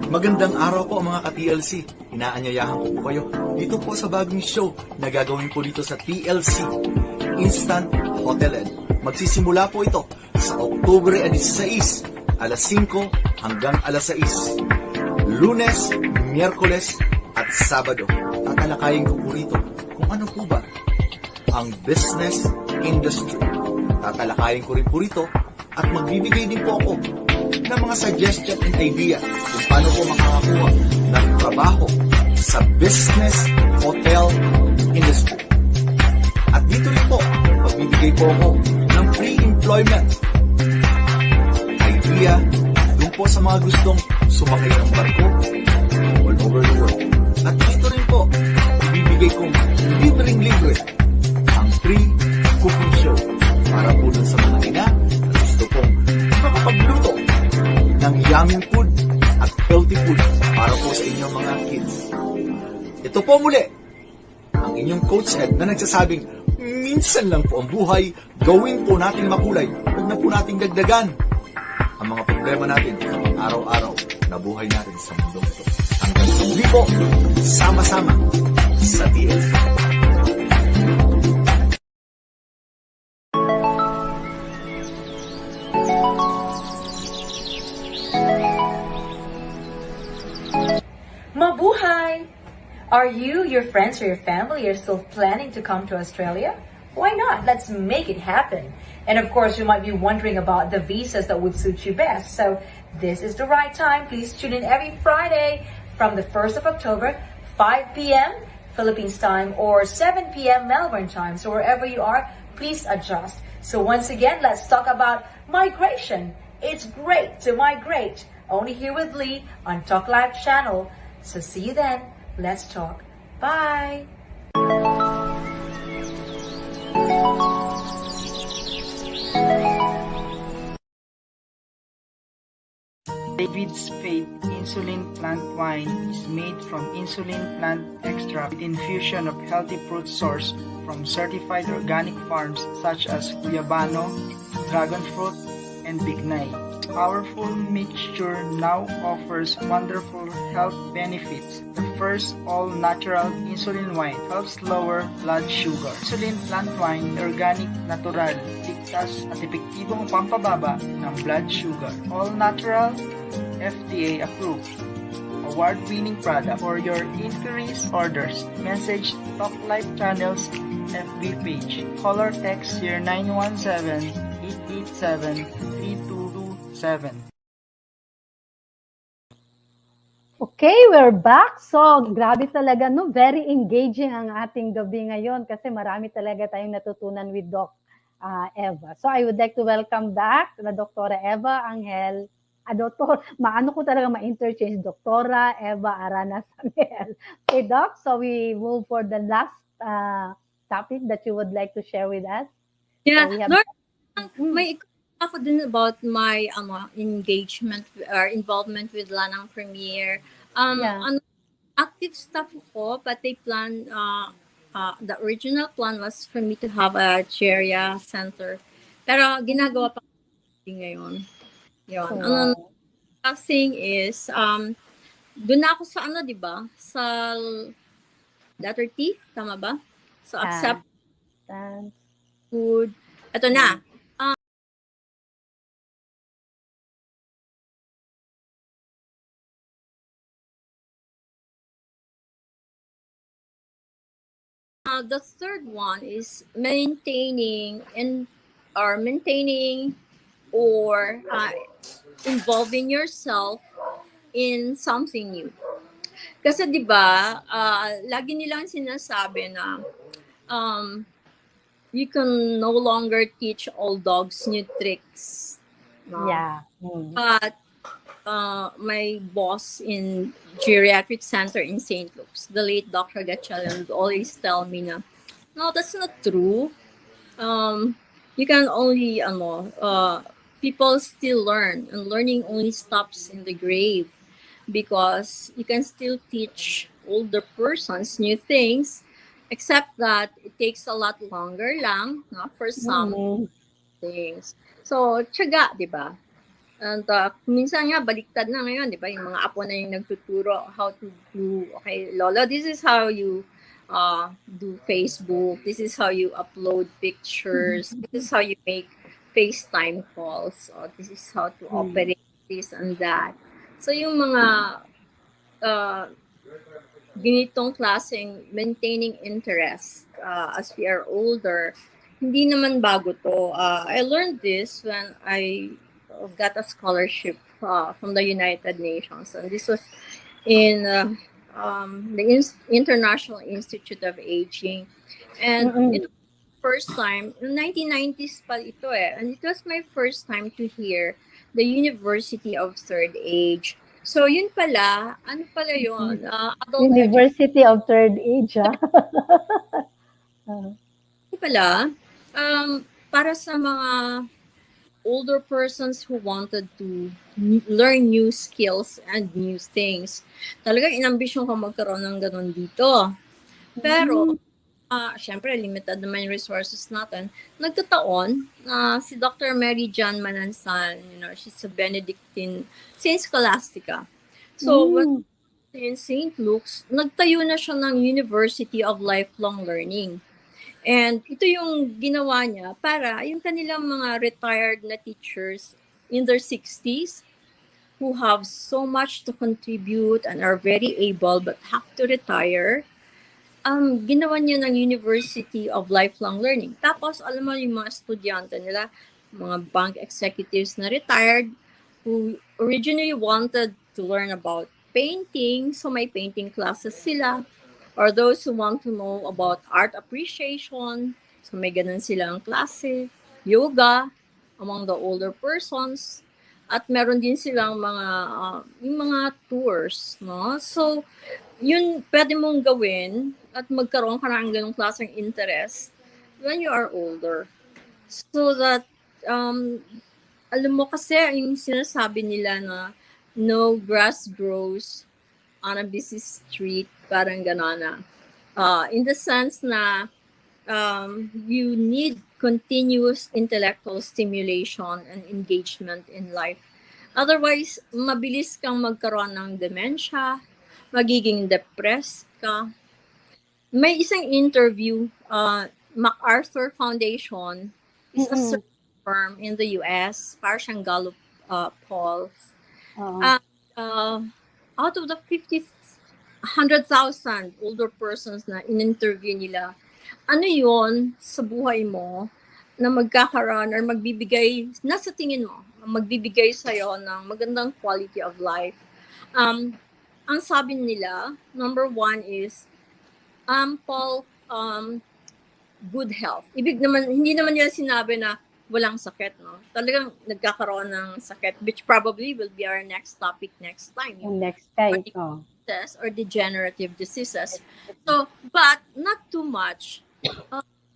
Magandang araw po mga ka-TLC. Inaanyayahan ko po kayo dito po sa bagong show na gagawin po dito sa TLC, Instant Hotel Ed. Magsisimula po ito sa Oktubre 16, alas 5 hanggang alas 6. Lunes, Miyerkules at Sabado. Tatalakayin ko po rito kung ano po ba ang business industry. Tatalakayin ko rin po rito at magbibigay din po ako ng mga suggestion and idea kung paano po makakakuha ng trabaho sa business hotel industry. At dito rin po, magbibigay po ako ng pre-employment idea doon po sa mga gustong sumakay ng barko all over the world. At dito rin po, ibibigay kong libreng-libre ang free cooking show para po dun sa mga ina na gusto pong makapagluto ng yummy food at healthy food para po sa inyong mga kids. Ito po muli, ang inyong Coach Ed na nagsasabing, minsan lang po ang buhay, gawin po nating makulay, huwag na po nating dagdagan ang mga problema natin sa araw-araw na buhay natin sa mundo ito. Hanggang sa muli po, sama-sama sa TLC. Mabuhay! Are you, your friends, or your family are still planning to come to Australia? Why not? Let's make it happen. And of course, you might be wondering about the visas that would suit you best. So this is the right time. Please tune in every Friday from the 1st of October, 5 p.m. Philippines time or 7 p.m. Melbourne time. So wherever you are, please adjust. So once again, let's talk about migration. It's great to migrate. Only here with Lee on Talk Live channel. So see you then. Let's talk. Bye. David's Faith Insulin Plant Wine is made from insulin plant extract with infusion of healthy fruit sourced from certified organic farms such as Guyabano, dragon fruit, and Bignay. Powerful mixture now offers wonderful health benefits. The first all-natural insulin wine helps lower blood sugar. Insulin plant wine, organic, natural, ligtas at epektibong pampababa ng blood sugar. All-natural, FDA approved. Award-winning product. For your inquiries, orders, message Talk Live Channel's FB page. Call or text 0917-887-3227. Okay, we're back. So, grabe talaga, no? Very engaging ang ating gabi ngayon kasi marami talaga tayong natutunan with Doc Eva. So, I would like to welcome back na Dr. Eva Angel. Doktor, maano ko talaga ma-interchange, Dr. Eva Aranas Angel. Okay, Doc, so we move for the last topic that you would like to share with us. Yeah, So we have... Lord, may ako din about my engagement or involvement with Lanang Premier. Active staff ko, but they plan, the original plan was for me to have a Cheria center. Pero ginagawa pa ngayon. Yun. Ang thing is, doon ako sa di ba? Sa letter T, tama ba? So, accept food. Ito na. The third one is maintaining or involving yourself in something new. Kasi 'di ba, lagi nilang sinasabi na you can no longer teach old dogs new tricks. Yeah. But my boss in geriatric center in St. Luke's, the late Dr. Gatchalian, would always tell me na, no, that's not true. You can only, people still learn, and learning only stops in the grave because you can still teach older persons new things, except that it takes a lot longer lang, for some things. So, tiyaga, di ba? And minsan nga, baliktad na ngayon, di ba? Yung mga apo na yung nagtuturo how to do, okay, Lola, this is how you do Facebook. This is how you upload pictures. This is how you make FaceTime calls. Or this is how to operate this and that. So yung mga ganitong klaseng maintaining interest as we are older, hindi naman bago to. I learned this when I got a scholarship from the United Nations, and this was in the International Institute of Aging, and it was the first time in 1990s pa ito and it was my first time to hear the University of Third Age. So yun pala, ano pala yun? Adult University of Third Age, Yun pala, para sa mga older persons who wanted to learn new skills and new things. Talagang inambisyon ko magkaroon ng ganun dito. Pero, syempre, limited naman yung resources natin. Nagkataon na si Dr. Mary John Manansan, she's a Benedictine, Saint Scholastica. So, when in St. Luke's, nagtayo na siya ng University of Lifelong Learning. And ito yung ginawa niya para yung kanilang mga retired na teachers in their 60s who have so much to contribute and are very able but have to retire, ginawa niya ng University of Lifelong Learning. Tapos, alam mo yung mga estudyante nila, mga bank executives na retired who originally wanted to learn about painting, so may painting classes sila. Or those who want to know about art appreciation, so may ganun silang klase, yoga among the older persons, at meron din silang yung mga tours, no? So, yun pwede mong gawin at magkaroon ka ng ganung klaseng interest when you are older. So that, alam mo kasi, yung sinasabi nila na no grass grows on a busy street, parang gano'n na. In the sense na you need continuous intellectual stimulation and engagement in life. Otherwise, mabilis kang magkaroon ng dementia, magiging depressed ka. May isang interview, MacArthur Foundation is a search firm in the US, parang siyang Gallup polls. Out of the 100,000 older persons na in-interview nila, ano yon sa buhay mo na magkakaroon or magbibigay, nasa tingin mo, magbibigay sa'yo ng magandang quality of life? Ang sabi nila, number 1 is ample good health. Ibig naman, hindi naman nila sinabi na walang sakit, no? Talagang nagkakaroon ng sakit, which probably will be our next topic next time. Next time, or degenerative diseases. So, but not too much.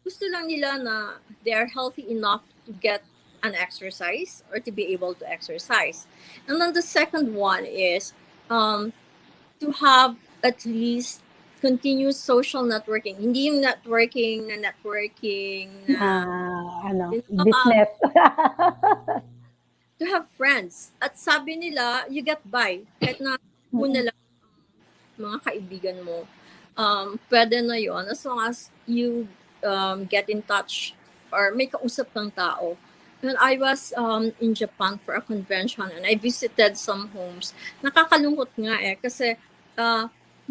Gusto lang nila na they are healthy enough to get an exercise or to be able to exercise. And then the second one is to have at least continuous social networking. Hindi yung networking na business. To have friends. At sabi nila, you get by. Kahit na muna lang mga kaibigan mo, pwede na yon as long as you get in touch or may kausap ng tao. When I was in Japan for a convention and I visited some homes, nakakalungkot nga kasi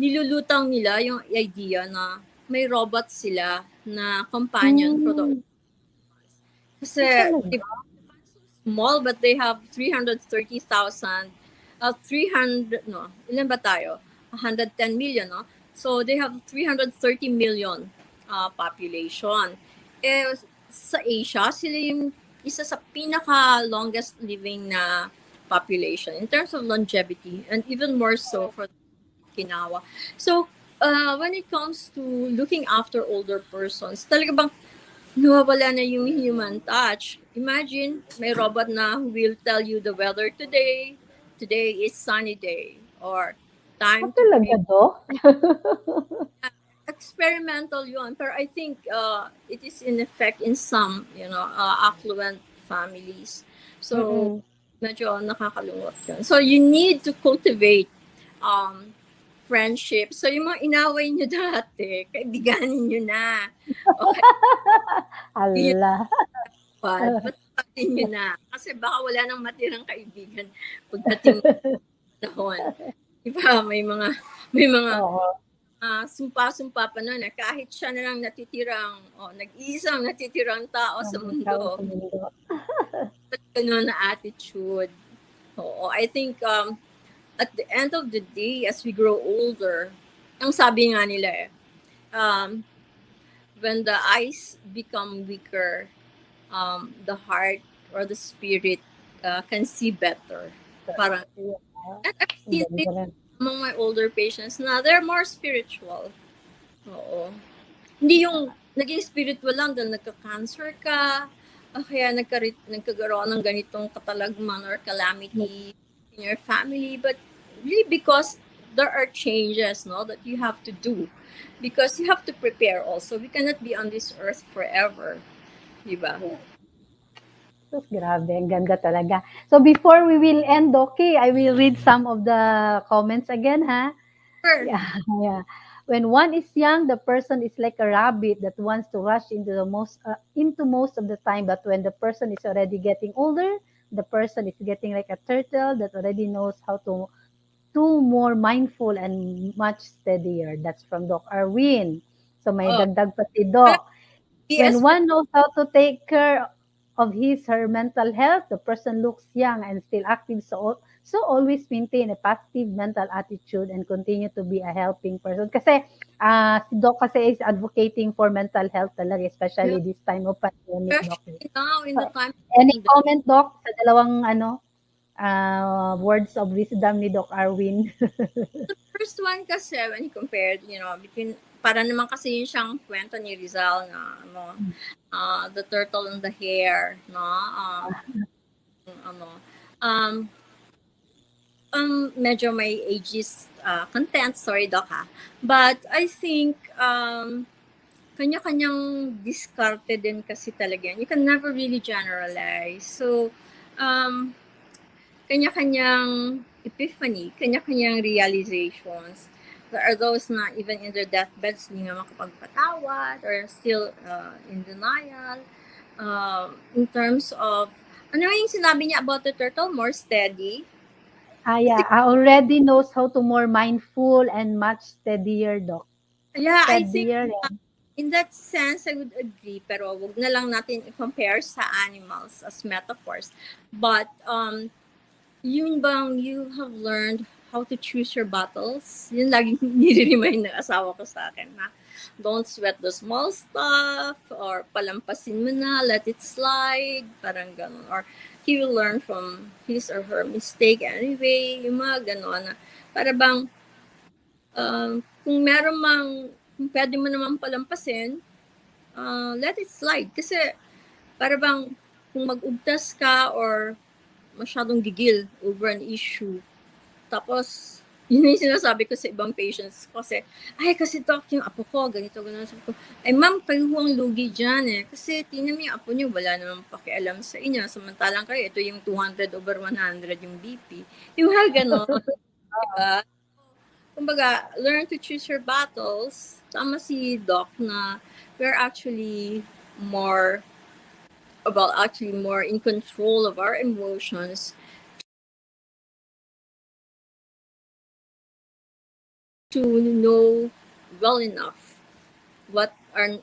nilulutang nila yung idea na may robot sila na companion for the kasi diba, small but they have 330,000 ilan ba tayo? 110 million, no? So they have 330 million population. Sa Asia, sila yung isa sa pinaka-longest living na population in terms of longevity and even more so for Okinawa. So, when it comes to looking after older persons, talaga bang nawawala na yung human touch? Imagine, may robot na who will tell you the weather today. Today is sunny day. Or time to experimental yun. Pero I think it is in effect in some, affluent families. So, medyo nakakalungkot yun. So, you need to cultivate friendship. So, yung mga inaway nyo dati, kaibiganin nyo na. Okay, yun Ala. patapatin nyo na. Kasi baka wala nang matirang kaibigan pagdating dahon. Diba? May mga Oo. sumpa-sumpa pa nun. Kahit siya na lang natitirang, nag-iisang natitirang tao sa mundo. Ganun na attitude. Oo, I think at the end of the day, as we grow older, ang sabi nga nila when the eyes become weaker, the heart or the spirit can see better. Parang, and I've seen this among my older patients na they're more spiritual. Oo. Hindi yung naging spiritual lang dahil nagka-cancer ka, kaya nagkagaroon ng ganitong katalagman or calamity in your family, but really because there are changes, no, that you have to do, because you have to prepare also. We cannot be on this earth forever, diba? So, grabe, ang ganda talaga. So before we will end, okay, I will read some of the comments again, ha? Sure. Yeah. When one is young, the person is like a rabbit that wants to rush into most of the time. But when the person is already getting older, the person is getting like a turtle that already knows how to more mindful and much steadier. That's from Doc Arwin. So may dagdag pa si Doc. When one knows how to take care of her mental health, the person looks young and still active. So always maintain a positive mental attitude and continue to be a helping person. Kasi si Doc kasi is advocating for mental health talaga, especially this time of pandemic, Doc. Now, in the time Any comment, Doc, sa dalawang words of wisdom ni Doc Arwin? The first one kasi, when he compared, between, para naman kasi yun siyang kwento ni Rizal na, the turtle and the hare, no? Medyo may ageist content, sorry Doc ha. But I think, kanya-kanyang diskarte din kasi talaga. You can never really generalize. So, kanya-kanyang epiphany, kanya-kanyang realizations. There are those na even in their deathbeds, hindi nga makapagpatawad or still in denial. In terms of, ano yung sinabi niya about the turtle? More steady? Yeah, I already knows how to more mindful and much steadier, Doc. Yeah, steadier, I think in that sense, I would agree, pero wag na lang natin i-compare sa animals as metaphors. But, yun bang you have learned how to choose your battles? Yun laging nire-remind ng asawa ko sa akin na don't sweat the small stuff or palampasin mo na, let it slide, parang gano'n. Or he will learn from his or her mistake anyway, yung mga gano'n na para bang kung kung pwede mo naman palampasin, let it slide. Kasi para bang kung mag-ugtas ka or masyadong gigil over an issue. Tapos, yun yung sinasabi ko sa ibang patients. Kasi Doc, yung apo ko, ganito. Sabi ko, ma'am, kayo ang lugi dyan eh. Kasi tingnan mo yung apo niyo, wala namang pakialam sa inyo. Samantalang kayo, ito yung 200/100 yung BP. Yung gano'n. Diba? Kumbaga, learn to choose your battles. Tama si Doc na we're actually more in control of our emotions to know well enough what are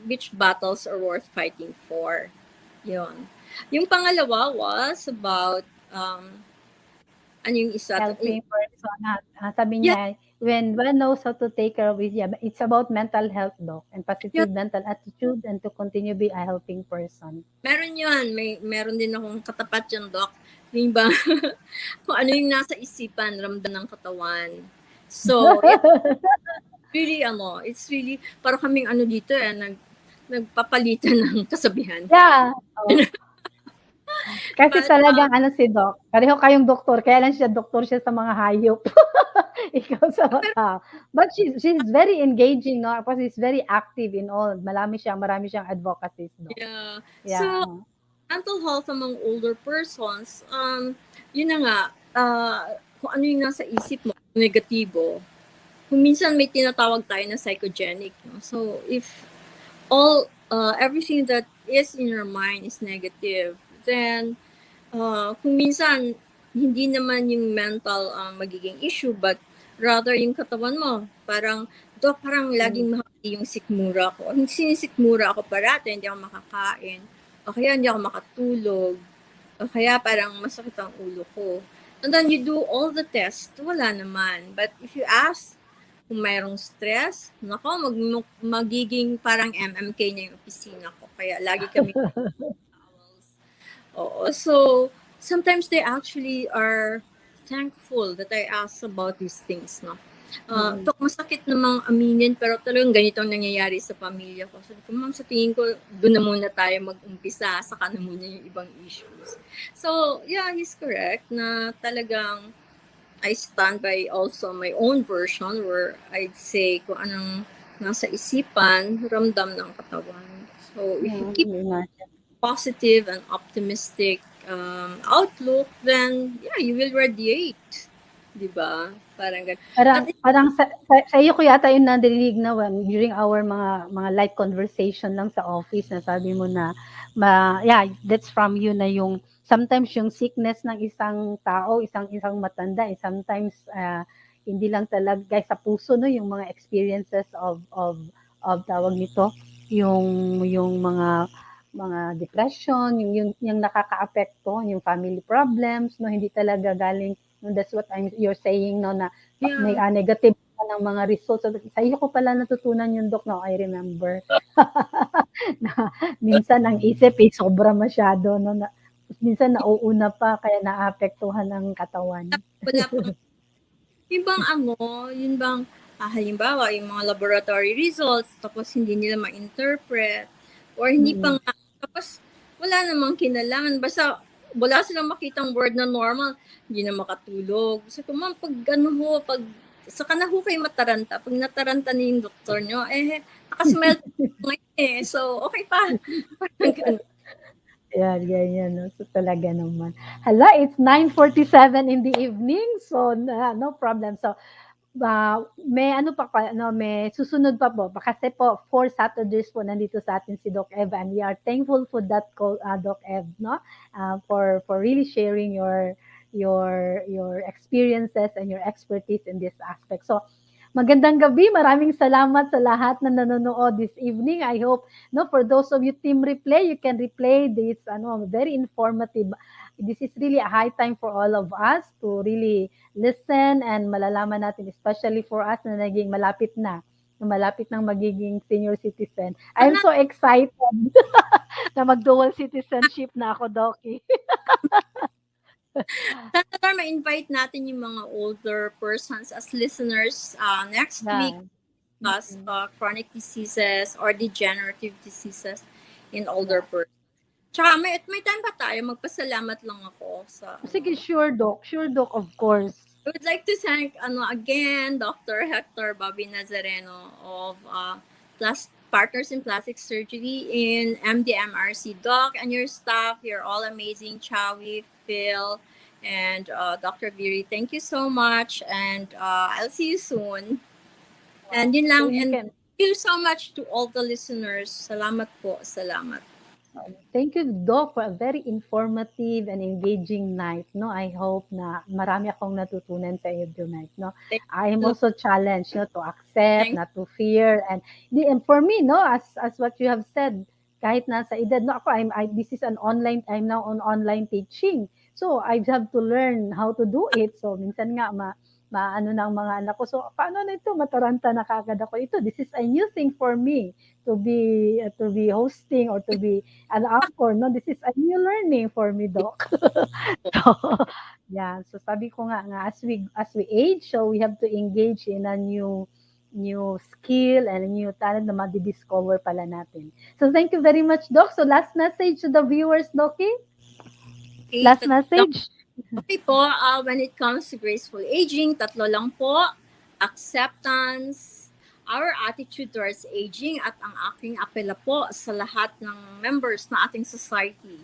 which battles are worth fighting for. Yun. Yung pangalawa was about ano yung isa? Helping person. Sabi niya, when one knows how to take care of it, it's about mental health, Doc, and positive mental attitude and to continue be a helping person. Meron yun. Meron din akong katapat yun, Doc. Yung ba, kung ano yung nasa isipan, ramdam ng katawan. So, it's really, parang kaming dito nagpapalitan ng kasabihan. Yeah. Kasi talagang si Doc, pareho kayong doktor, kaya lang doktor siya sa mga hayop. Ikaw sa tao. But she's very engaging, no? Because she's very active in all. Marami siyang advocacies, no? Yeah. Yeah. So, mental health among older persons, yun na nga, kung ano yung nasa isip mo, negatibo, kung minsan may tinatawag tayo na psychogenic. No? So, if everything that is in your mind is negative, then, kung minsan, hindi naman yung mental magiging issue, but rather yung katawan mo, parang laging mahali yung sikmura ko. Sinisikmura ako parati, hindi ako makakain. O kaya hindi ako makatulog. O kaya parang masakit ang ulo ko. And then you do all the tests, wala naman. But if you ask kung mayroong stress, nako, magiging parang MMK na yung opisina ko. Kaya lagi kami Oo. So, sometimes they actually are thankful that I asked about these things, no? Masakit namang aminin, pero talagang ganito ang nangyayari sa pamilya ko. Sabi ko, ma'am, sa tingin ko, doon na muna tayo mag-umpisa, saka na muna yung ibang issues. So, yeah, he's correct na talagang I stand by also my own version where I'd say kung anong nasa isipan, ramdam ng katawan. So, if you keep positive and optimistic outlook, then yeah, you will radiate. Diba? Parang ganun. Parang sa iyo ko yata yung nadinig na during our mga light conversation lang sa office na sabi mo na yeah, that's from you na yung sometimes yung sickness ng isang tao, isang matanda, sometimes hindi lang talaga sa puso no yung mga experiences of tawag nito, yung mga depression, yung nakakaapekto, yung family problems, no hindi talaga galing. No, that's what you're saying, no, na may negative ng mga results. So, sa iyo ko pala natutunan yung Doc, no, I remember. Na, minsan ang isip sobra masyado, no, na, minsan nauuna pa, kaya naapektuhan ng katawan. Wala po. Yun bang, halimbawa, yung mga laboratory results, tapos hindi nila ma-interpret, or hindi pa nga, tapos wala namang kinalaman, basta wala silang makitang word na normal, hindi na makatulog. So, ma'am, pag saka na ho kayo mataranta. Pag nataranta na yung doktor nyo, nakasmell ngayon So, okay pa. Yan. No? So, talaga naman. Hala, it's 9:47 in the evening. So, no problem. So, may may susunod pa po. Kasi po, 4 Saturdays po nandito sa atin si Doc Eva, and we are thankful for that call, Doc Ev, no? For really sharing your experiences and your expertise in this aspect. So, magandang gabi. Maraming salamat sa lahat na nanonood this evening. I hope, no, for those of you team replay, you can replay this very informative. This is really a high time for all of us to really listen and malalaman natin, especially for us na naging malapit ng magiging senior citizen. I'm so excited na mag-dual citizenship na ako, Doki. Sana ma-invite natin yung mga older persons as listeners next week plus chronic diseases or degenerative diseases in older persons. Tsaka may time pa tayo, magpasalamat lang ako sa... Sige, sure, Doc, of course. I would like to thank, again, Dr. Hector Bobby Nazareno of Partners in Plastic Surgery in MDMRC. Doc and your staff, you're all amazing. Chawi, Phil, and Dr. Viri, thank you so much. And I'll see you soon. And yun lang. And thank you so much to all the listeners. Salamat po. Salamat. Thank you, Doc, for a very informative and engaging night. No, I hope na marami akong natutunan sa iyo tonight. No, I am also challenged, no, to accept, not to fear, and for me, no, as what you have said, kahit nasa edad, no, ako, this is I'm now on online teaching, so I have to learn how to do it. So minsan nga maano na ang mga anak ko. So, paano na ito? Mataranta na kagad ako. This is a new thing for me to be hosting or to be an anchor. No, this is a new learning for me, Doc. So, yeah. So, sabi ko nga as we age, so we have to engage in a new skill and a new talent na madi-discover pala natin. So, thank you very much, Doc. So, last message to the viewers, Doki? Last message? Okay po, when it comes to graceful aging, tatlo lang po. Acceptance, our attitude towards aging, at ang aking apela po sa lahat ng members na ating society.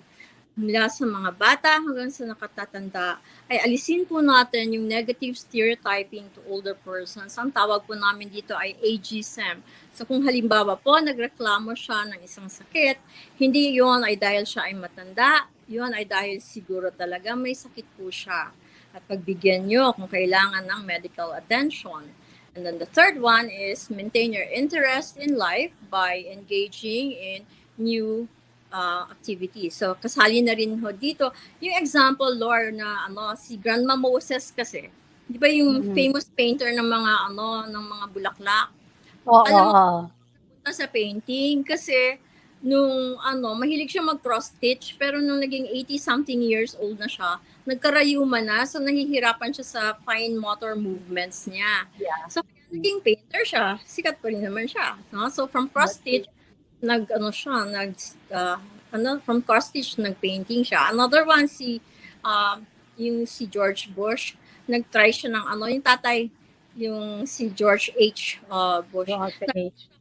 mula sa mga bata hanggang sa nakatatanda, ay alisin po natin yung negative stereotyping to older persons. Ang tawag po namin dito ay ageism. So kung halimbawa po, nagreklamo siya ng isang sakit, hindi yon ay dahil siya ay matanda, yon ay dahil siguro talaga may sakit po siya. At pagbigyan nyo kung kailangan ng medical attention. And then the third one is maintain your interest in life by engaging in new activity. So, kasali na rin ho dito. Yung example, Lord, na si Grandma Moses kasi, di ba yung famous painter ng mga, ng mga bulaklak? Oo, Alam mo, oo. punta sa painting kasi nung mahilig siya mag-cross-stitch pero nung naging 80-something years old na siya, nagkarayuma na, so nahihirapan siya sa fine motor movements niya. Yeah. So, naging painter siya. Sikat pa rin naman siya. No? So, from cross-stitch, from cross-stitch, nag-painting siya. Another one, yung si George Bush, nag-try siya ng yung tatay, yung si George H. Bush. George H.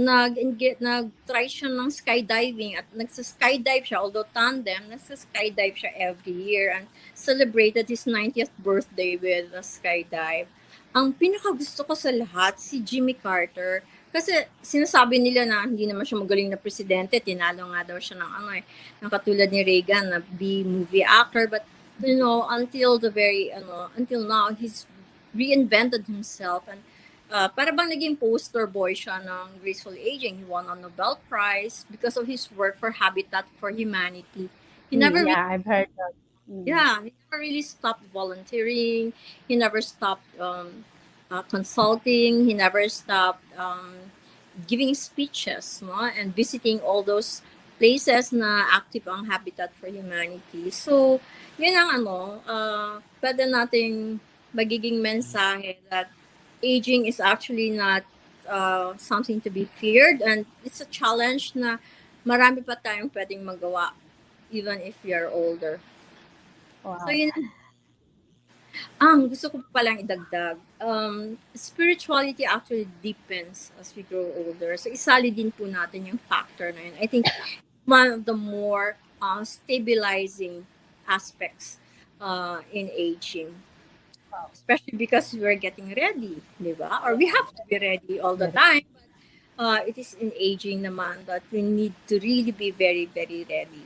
Nag-try siya ng skydiving at nagsa-skydive siya, although tandem, nagsa-skydive siya every year and celebrated his 90th birthday with a skydive. Ang pinakagusto ko sa lahat, si Jimmy Carter, kasi sinasabi nila na hindi naman siya magaling na presidente, tinalo nga daw siya ng katulad ni Reagan na B-movie actor, but until now, he's reinvented himself and para bang naging poster boy siya ng Graceful Aging. He won a Nobel Prize because of his work for Habitat for Humanity. He never I've heard that. he never really stopped volunteering. He never stopped consulting. He never stopped giving speeches, and visiting all those places na active ang Habitat for Humanity. So, yun ang pwede nating magiging mensahe that aging is actually not something to be feared, and it's a challenge na marami pa tayong pwedeng magawa even if you're older. Wow. So yun, gusto ko palang idagdag, spirituality actually deepens as we grow older. So isali din po natin yung factor na yun. I think one of the more stabilizing aspects in aging. Especially because we're getting ready, di ba? Or we have to be ready all the time. But it is in aging naman that we need to really be very, very ready.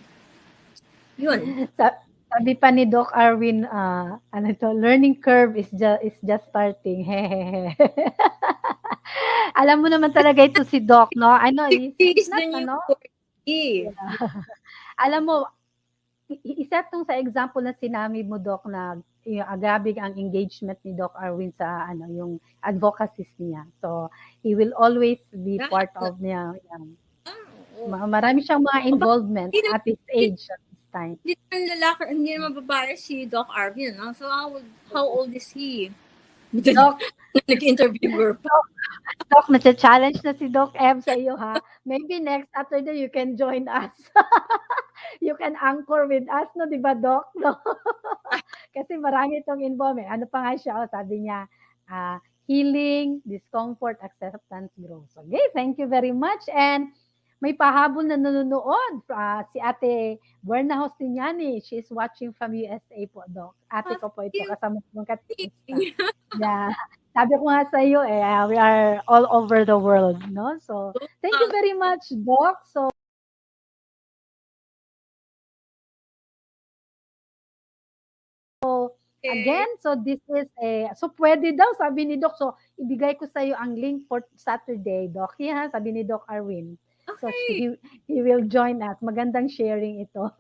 Yun. Sabi pa ni Doc Arwin, learning curve is just starting. Alam mo naman talaga ito si Doc, no? I know, he's the new 40. Alam mo, isa tong sa example na sinami mo, Doc, na agabig ang engagement ni Doc Arwin sa yung advocacy niya. So, he will always be part of niya. Marami siyang mga involvement at his age at this time. Hindi naman lalaki, hindi naman babae si Doc Arwin, no? So, how old is he? Doc, nag-interviewer pa. Doc, na-challenge na si Doc Ev sa iyo, ha? Maybe next Saturday you can join us. You can anchor with us, no? Di ba, Doc? No? Kasi marami itong involvement. Ano pa nga siya? Sabi niya, healing, discomfort, acceptance, growth. Okay, thank you very much. And may pahabol na nanonood. Si Ate Berna Hostiniani. She's watching from USA po, Doc. Ate ko po ito. Kasama mong katista. Yeah. Sabi ko nga sa iyo, we are all over the world, no? So, thank you very much, Doc. So, again, so this is so pwede daw, sabi ni Doc. So, ibigay ko sa iyo ang link for Saturday, Doc. Yeah, sabi ni Doc Arwin. So, he will join us. Magandang sharing ito.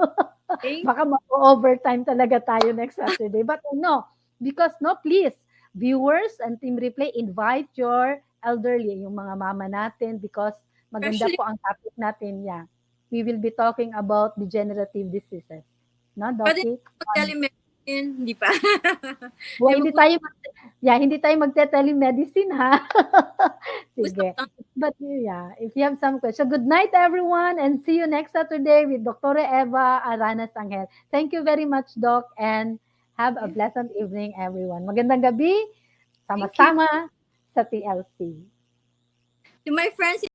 Baka ma-overtime talaga tayo next Saturday. But no, because please, viewers and Team Replay, invite your elderly, yung mga mama natin, because maganda po ang topic natin. Yeah. We will be talking about degenerative diseases. No, Doc? Hindi pa. Well, hindi tayo magte-telemedicine, ha? Sige. But yeah, if you have some questions. So good night, everyone, and see you next Saturday with Dr. Eva Aranas Angel. Thank you very much, Doc, and have a pleasant evening, everyone. Magandang gabi. Sama-sama sa TLC. To my friends